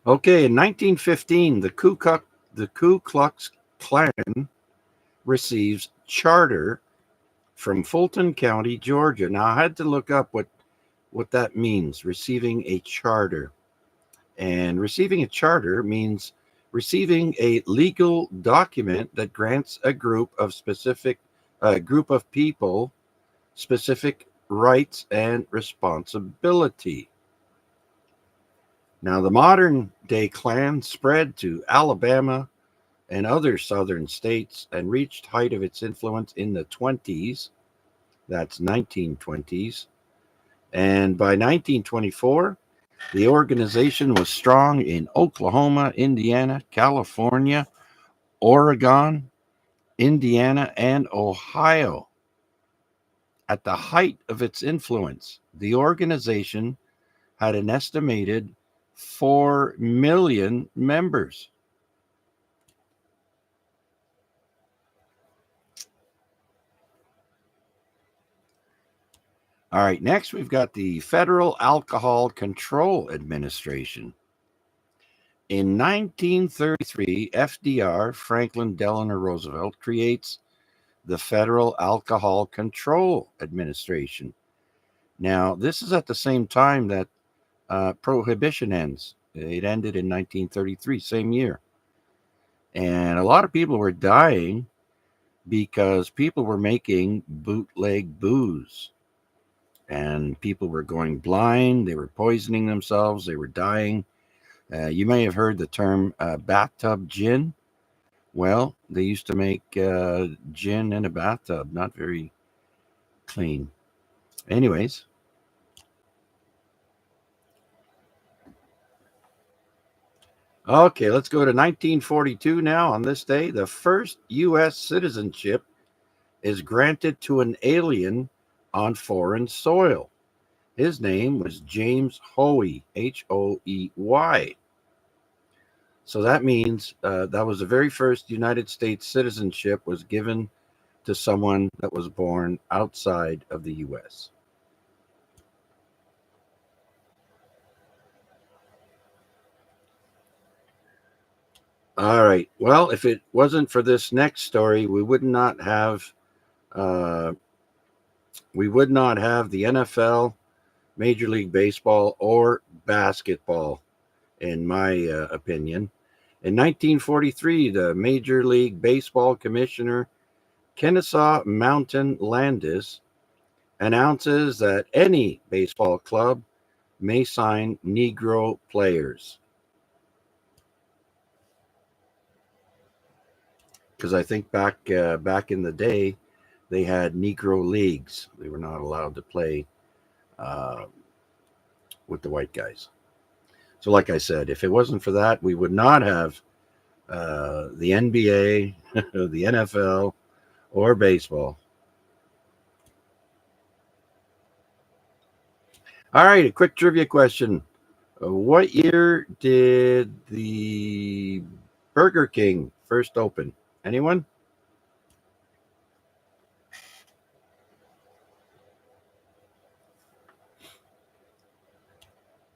Okay, in 1915, the Ku Klux Klan receives charter from Fulton County, Georgia. Now, I had to look up what that means, receiving a charter. And receiving a charter means receiving a legal document that grants a group of people specific rights and responsibility. Now, the modern day Klan spread to Alabama and other southern states and reached height of its influence in the 20s. That's 1920s. And by 1924, the organization was strong in Oklahoma, Indiana, California, Oregon, Indiana, and Ohio. At the height of its influence, the organization had an estimated 4 million members. All right, next we've got the Federal Alcohol Control Administration. In 1933, FDR, Franklin Delano Roosevelt, creates the Federal Alcohol Control Administration. Now, this is at the same time that Prohibition ends. It ended in 1933, same year. And a lot of people were dying because people were making bootleg booze. And people were going blind. They were poisoning themselves. They were dying. You may have heard the term bathtub gin. Well, they used to make gin in a bathtub. Not very clean. Anyways. Okay, let's go to 1942 now. On this day, the first U.S. citizenship is granted to an alien on foreign soil. His name was James Hoey, Hoey. So that means that was the very first United States citizenship was given to someone that was born outside of the U.S. All right. Well, if it wasn't for this next story, we would not have the NFL, Major League Baseball, or basketball, in my opinion. In 1943, the Major League Baseball commissioner Kennesaw Mountain Landis announces that any baseball club may sign Negro players. Because I think back in the day, they had Negro leagues. They were not allowed to play uh, with the white guys. So, like I said, if it wasn't for that, we would not have the NBA, the NFL, or baseball. All right, a quick trivia question. What year did the Burger King first open? Anyone?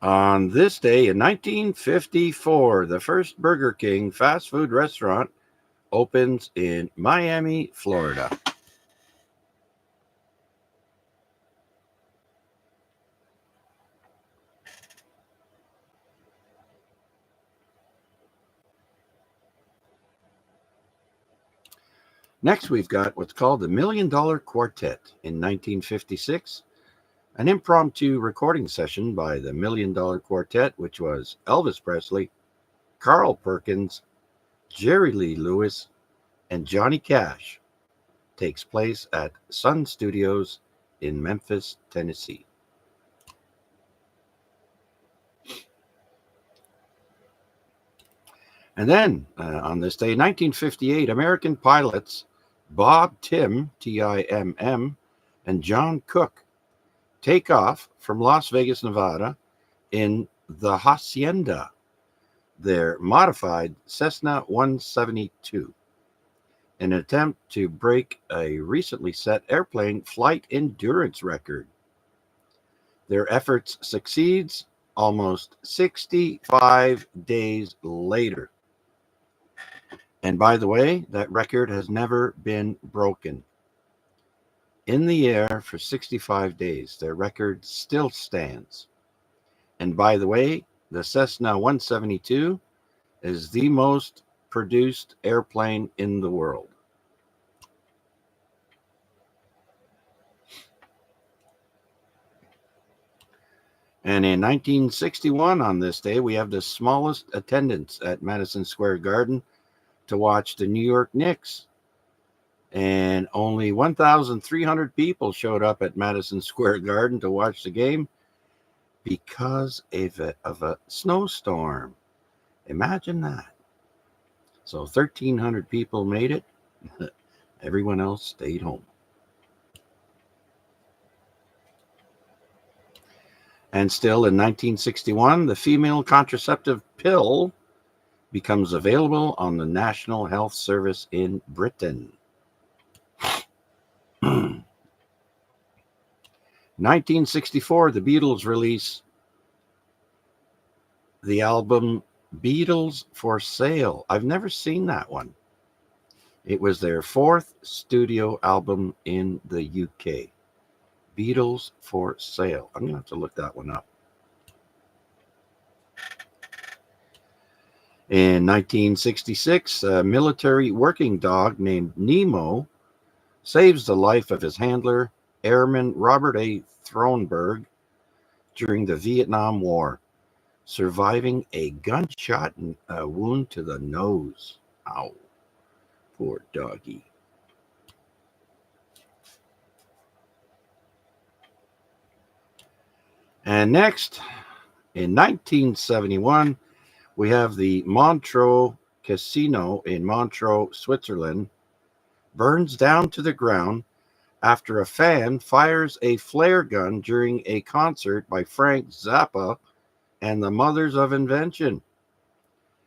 On this day in 1954, the first Burger King fast food restaurant opens in Miami, Florida. Next, we've got what's called the $1 Million Quartet in 1956, an impromptu recording session by the $1 Million Quartet, which was Elvis Presley, Carl Perkins, Jerry Lee Lewis, and Johnny Cash, takes place at Sun Studios in Memphis, Tennessee. And then, on this day, 1958, American pilots Bob Timm, Timm, and John Cook take off from Las Vegas, Nevada in the Hacienda, their modified Cessna 172, in an attempt to break a recently set airplane flight endurance record. Their efforts succeeds almost 65 days later. And by the way, that record has never been broken. In the air for 65 days, their record still stands. And by the way, the Cessna 172 is the most produced airplane in the world. And in 1961, on this day, we have the smallest attendance at Madison Square Garden to watch the New York Knicks. And only 1,300 people showed up at Madison Square Garden to watch the game because of a snowstorm. Imagine that. So 1,300 people made it. Everyone else stayed home. And still in 1961, the female contraceptive pill becomes available on the National Health Service in Britain. 1964, the Beatles release the album Beatles for Sale. I've never seen that one. It was their fourth studio album in the UK. Beatles for Sale. I'm going to have to look that one up. In 1966, a military working dog named Nemo saves the life of his handler, Airman Robert A. Thronberg, during the Vietnam War, surviving a gunshot wound to the nose. Ow. Poor doggy. And next, in 1971, we have the Montreux Casino in Montreux, Switzerland, burns down to the ground after a fan fires a flare gun during a concert by Frank Zappa and the Mothers of Invention.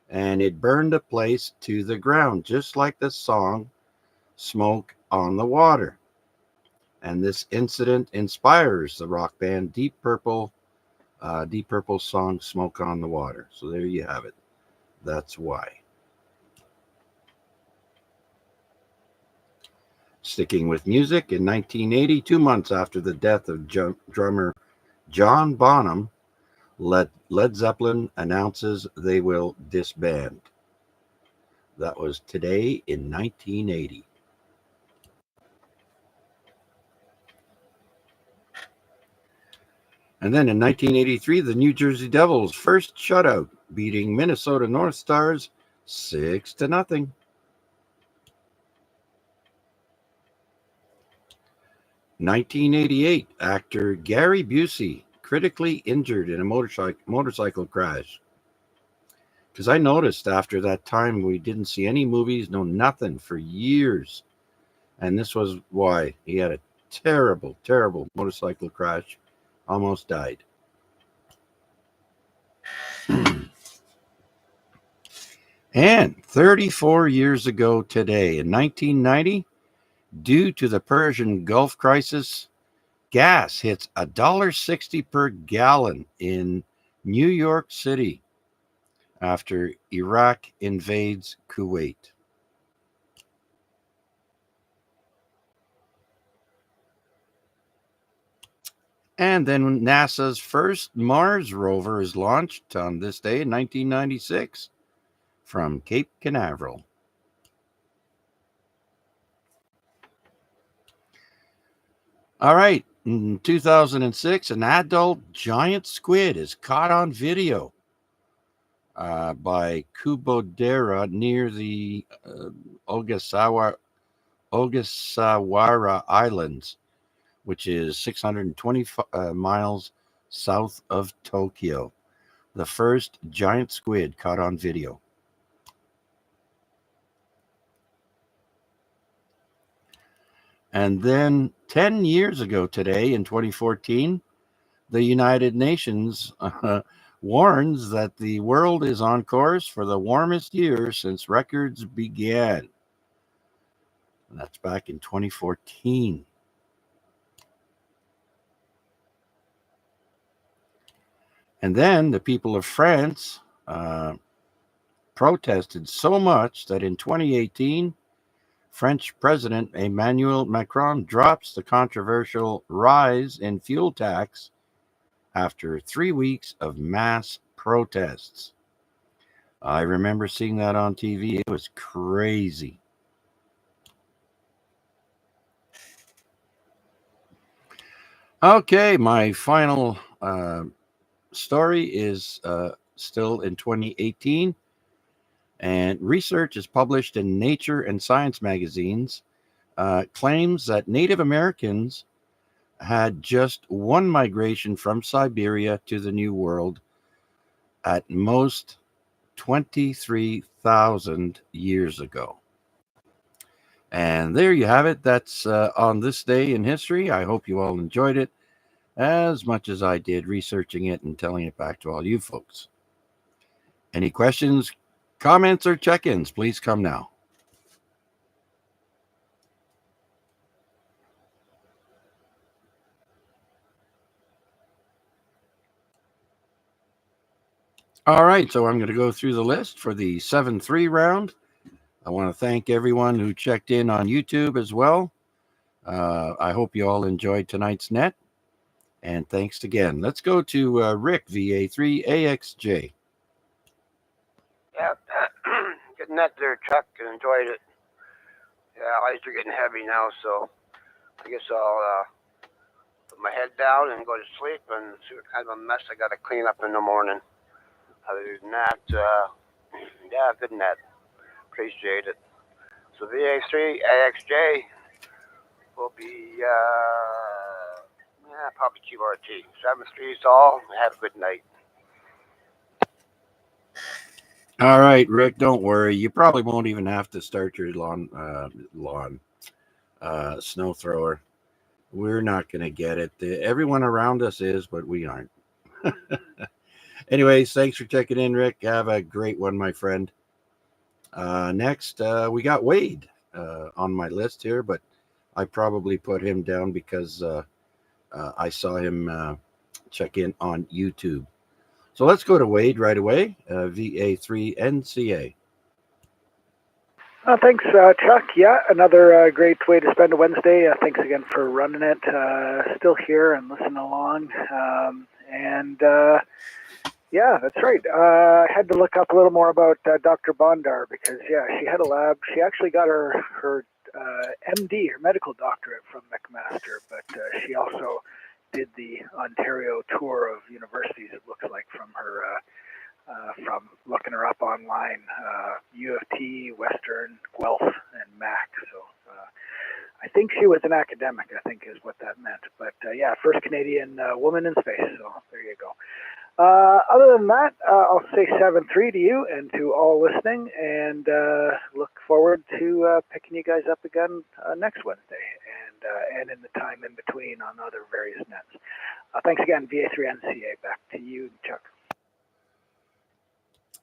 And it burned the place to the ground, just like the song Smoke on the Water. And this incident inspires the rock band Deep Purple's song Smoke on the Water. So there you have it. That's why. Sticking with music, in 1980, 2 months after the death of drummer John Bonham, Led Zeppelin announces they will disband. That was today in 1980. And then in 1983, the New Jersey Devils' first shutout, beating Minnesota North Stars 6-0. 1988, actor Gary Busey critically injured in a motorcycle crash. Because I noticed after that time we didn't see any movies, no nothing for years. And this was why. He had a terrible, terrible motorcycle crash. Almost died. And 34 years ago today, in 1990, due to the Persian Gulf crisis, gas hits $1.60 per gallon in New York City after Iraq invades Kuwait. And then NASA's first Mars rover is launched on this day in 1996 from Cape Canaveral. All right, in 2006, an adult giant squid is caught on video by Kubodera near the Ogasawara Islands, which is 620 miles south of Tokyo. The first giant squid caught on video. And then 10 years ago today, in 2014, the United Nations warns that the world is on course for the warmest year since records began. And that's back in 2014. And then the people of France protested so much that in 2018, French President Emmanuel Macron drops the controversial rise in fuel tax after 3 weeks of mass protests. I remember seeing that on TV. It was crazy. Okay, my final story is still in 2018. And research is published in Nature and Science magazines claims that Native Americans had just one migration from Siberia to the New World, at most 23,000 years ago. And there you have it. That's on this day in history. I hope you all enjoyed it as much as I did researching it and telling it back to all you folks. Any questions, comments, or check-ins, please come now. All right, so I'm going to go through the list for the 7-3 round. I want to thank everyone who checked in on YouTube as well. I hope you all enjoyed tonight's net. And thanks again. Let's go to Rick, VA3 AXJ. Yeah, good net there, Chuck, and enjoyed it. Yeah, eyes are getting heavy now, so I guess I'll put my head down and go to sleep and see what kind of a mess I got to clean up in the morning. Other than that, yeah, good net. Appreciate it. So VA3 AXJ will be, probably QRT. 7-3 all. Have a good night. All right, Rick, don't worry. You probably won't even have to start your snow thrower. We're not going to get it. Everyone around us is, but we aren't. Anyways, thanks for checking in, Rick. Have a great one, my friend. Next, we got Wade on my list here, but I probably put him down because I saw him check in on YouTube. So let's go to Wade right away, VA3NCA. Thanks, Chuck. Yeah, another great way to spend a Wednesday. Thanks again for running it. Still here and listening along. Yeah, that's right. I had to look up a little more about Dr. Bondar because, yeah, she had a lab. She actually got her MD, her medical doctorate from McMaster, but she also did the Ontario tour of universities, it looks like, from looking her up online, U of T, Western, Guelph, and Mac. So I think she was an academic, I think is what that meant. But yeah, first Canadian woman in space. So there you go. Other than that, I'll say 7-3 to you and to all listening, and look forward to picking you guys up again next Wednesday and in the time in between on other various nets. Thanks again, VA3NCA. Back to you, Chuck.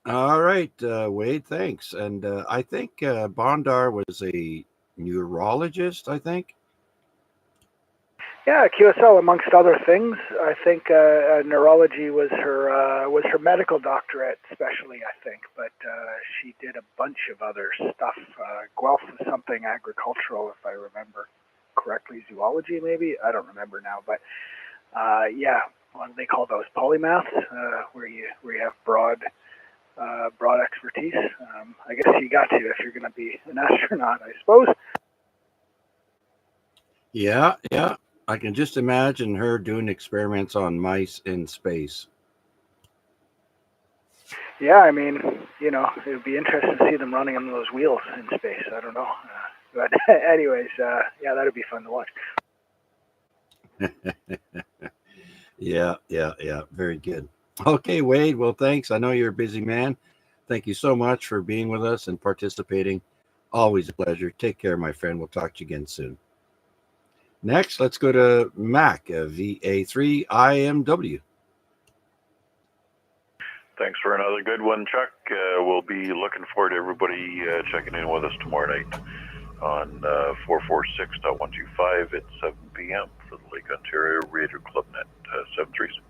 All right, Wade, thanks. And I think Bondar was a neurologist, I think. Yeah, QSL, amongst other things. I think neurology was her medical doctorate, especially, I think. But she did a bunch of other stuff. Guelph was something agricultural, if I remember correctly. Zoology, maybe? I don't remember now. But yeah, what do they call those? Polymaths, where you have broad expertise. I guess you got to if you're going to be an astronaut, I suppose. Yeah. I can just imagine her doing experiments on mice in space. Yeah, I mean, it would be interesting to see them running on those wheels in space. I don't know. But anyways, yeah, that would be fun to watch. Yeah. Very good. Okay, Wade. Well, thanks. I know you're a busy man. Thank you so much for being with us and participating. Always a pleasure. Take care, my friend. We'll talk to you again soon. Next, let's go to Mac, VA3IMW. Thanks for another good one, Chuck. We'll be looking forward to everybody checking in with us tomorrow night on 446.125 at 7 p.m. for the Lake Ontario Radio Club Net 7-3.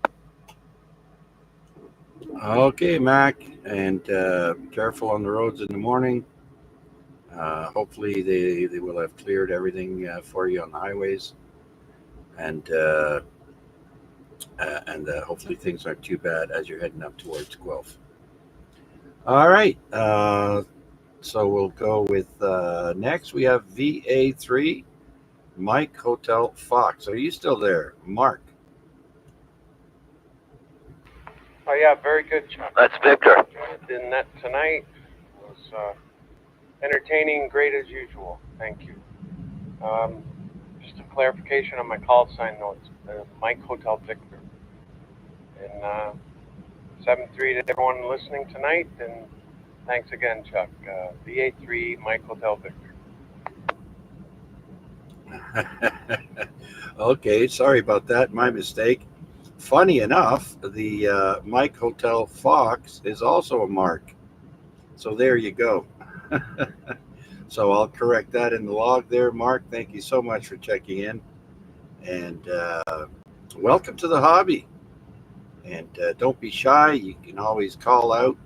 Okay, Mac, and careful on the roads in the morning. Hopefully they will have cleared everything for you on the highways, and hopefully things aren't too bad as you're heading up towards Guelph. All right, so we'll go with next. We have VA3 Mike Hotel Fox. Are you still there, Mark? Oh yeah, very good, Chuck. That's Victor. The net tonight was entertaining, great as usual. Thank you. Just a clarification on my call sign notes. Mike Hotel Victor. And 7-3 to everyone listening tonight. And thanks again, Chuck. VA3 Mike Hotel Victor. Okay, sorry about that. My mistake. Funny enough, the Mike Hotel Fox is also a Mark. So there you go. So I'll correct that in the log there, Mark. Thank you so much for checking in. And welcome to the hobby. And don't be shy. You can always call out.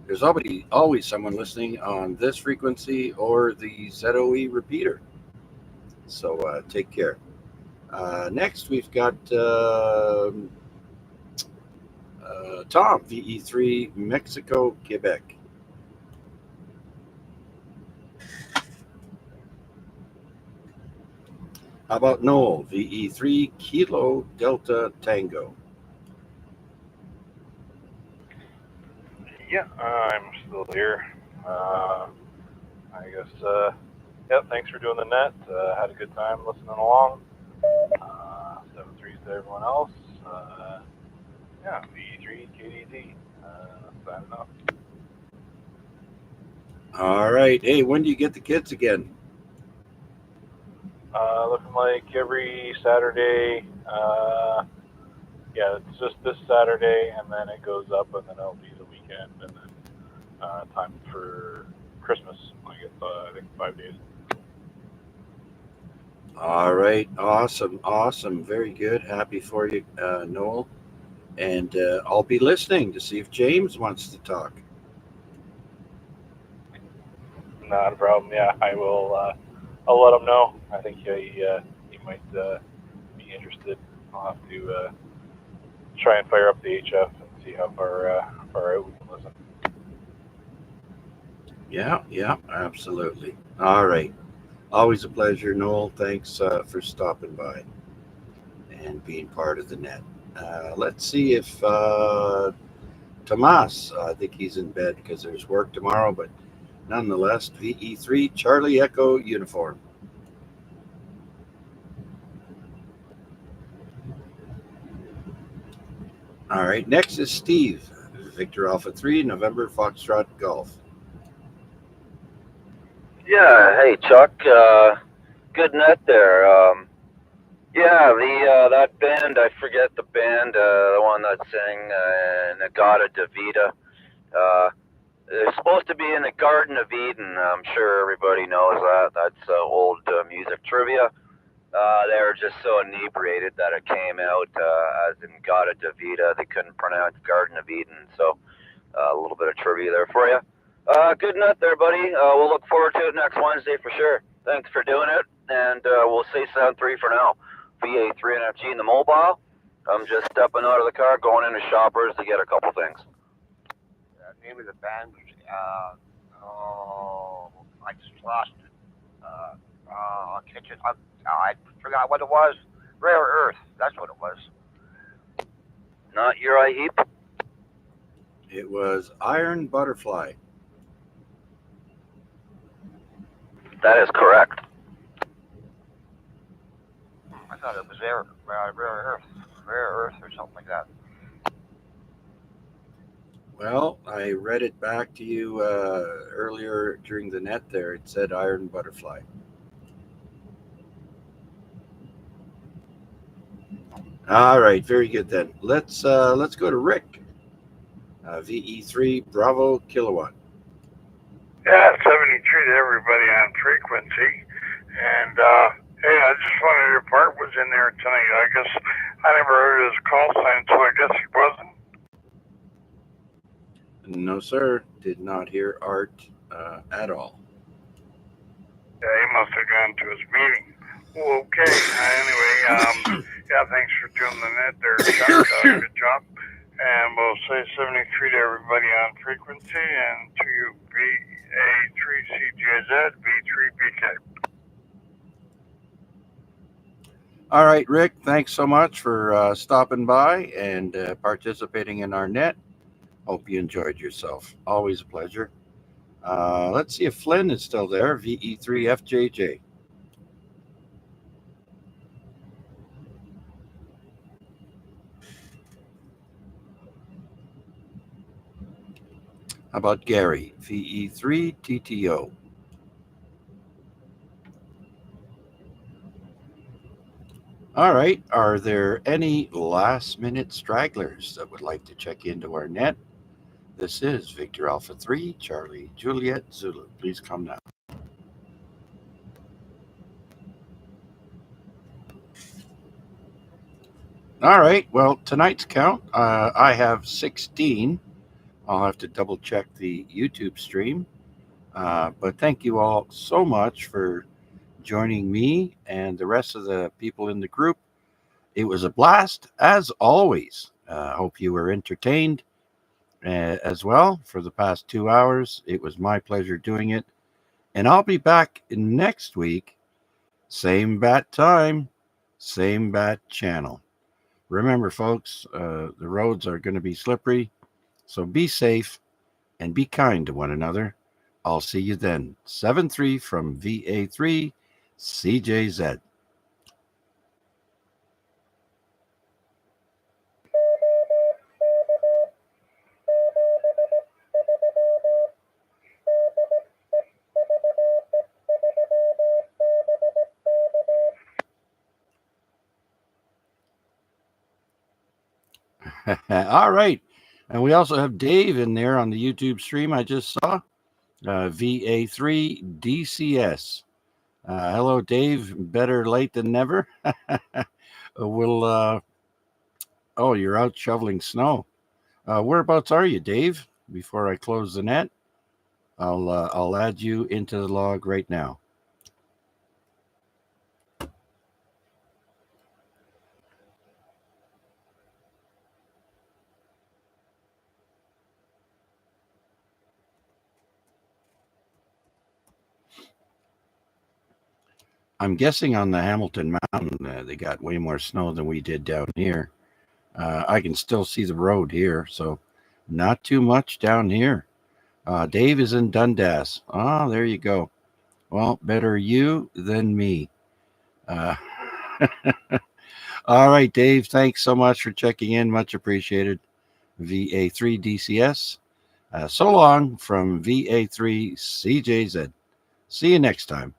There's always someone listening on this frequency or the ZOE repeater. So take care. Next, we've got Tom, VE3 Mexico, Quebec. How about Noel, VE3 Kilo Delta Tango? Yeah, I'm still here. I guess, yeah, thanks for doing the net. Had a good time listening along. 7-3s to everyone else. Yeah, VE3 KDZ. Signing off. All right. Hey, when do you get the kids again? Looking like every Saturday. Yeah, it's just this Saturday, and then it goes up, and then it'll be the weekend, and then time for Christmas. I think 5 days. All right. Awesome. Awesome. Very good. Happy for you, Noel. And I'll be listening to see if James wants to talk. Not a problem. Yeah, I will. I'll let him know. I think he might be interested. I'll have to try and fire up the HF and see how far out we can listen. Yeah, absolutely. All right. Always a pleasure, Noel. Thanks for stopping by and being part of the net. Let's see if Tomas, I think he's in bed because there's work tomorrow, but nonetheless, VE3 Charlie Echo uniform. All right, next is Steve, Victor Alpha 3, November Foxtrot Golf. Yeah, hey Chuck, good net there. Yeah, the that band, I forget the band, the one that sang Nagata Davida. They're supposed to be in the Garden of Eden. I'm sure everybody knows that. That's old music trivia. They were just so inebriated that it came out as in Gata Davida. They couldn't pronounce Garden of Eden. So a little bit of trivia there for you. Good night there, buddy. We'll look forward to it next Wednesday for sure. Thanks for doing it. And we'll say 7-3 for now. VA3 NFG in the mobile. I'm just stepping out of the car, going into Shoppers to get a couple things. The name of the band was, I just lost it. Kitchen. I forgot what it was. Rare Earth. That's what it was. Not Uri Heap? It was Iron Butterfly. That is correct. I thought it was Rare Earth or something like that. Well, I read it back to you earlier during the net there. It said Iron Butterfly. All right, very good then. Let's go to Rick. VE3 Bravo Kilowatt. Yeah, 73 to everybody on frequency. And hey, I just wanted your part was in there tonight. I guess I never heard his call sign, so I guess he wasn't. No, sir. Did not hear Art at all. Yeah, he must have gone to his meeting. Well, okay. Anyway, yeah, thanks for doing the net there, Chuck. Good job. And we'll say 73 to everybody on frequency, and to you, VA3CJZ, V3BK. All right, Rick, thanks so much for stopping by and participating in our net. Hope you enjoyed yourself. Always a pleasure. Let's see if Flynn is still there, VE3FJJ. How about Gary, VE3TTO? All right. Are there any last minute stragglers that would like to check into our net? This is Victor Alpha 3, Charlie Juliet Zulu. Please come now. All right. Well, tonight's count, I have 16. I'll have to double check the YouTube stream. But thank you all so much for joining me and the rest of the people in the group. It was a blast, as always. Hope you were entertained as well for the past 2 hours. It was my pleasure doing it. And I'll be back next week. Same bat time, same bat channel. Remember, folks, the roads are going to be slippery. So be safe and be kind to one another. I'll see you then. 7-3 from VA3 CJZ. All right. And we also have Dave in there on the YouTube stream I just saw. VA3DCS. Hello, Dave. Better late than never. We'll. Oh, you're out shoveling snow. Whereabouts are you, Dave? Before I close the net, I'll add you into the log right now. I'm guessing on the Hamilton Mountain, they got way more snow than we did down here. I can still see the road here, so not too much down here. Dave is in Dundas. Oh, there you go. Well, better you than me. All right, Dave, thanks so much for checking in. Much appreciated. VA3DCS. So long from VA3CJZ. See you next time.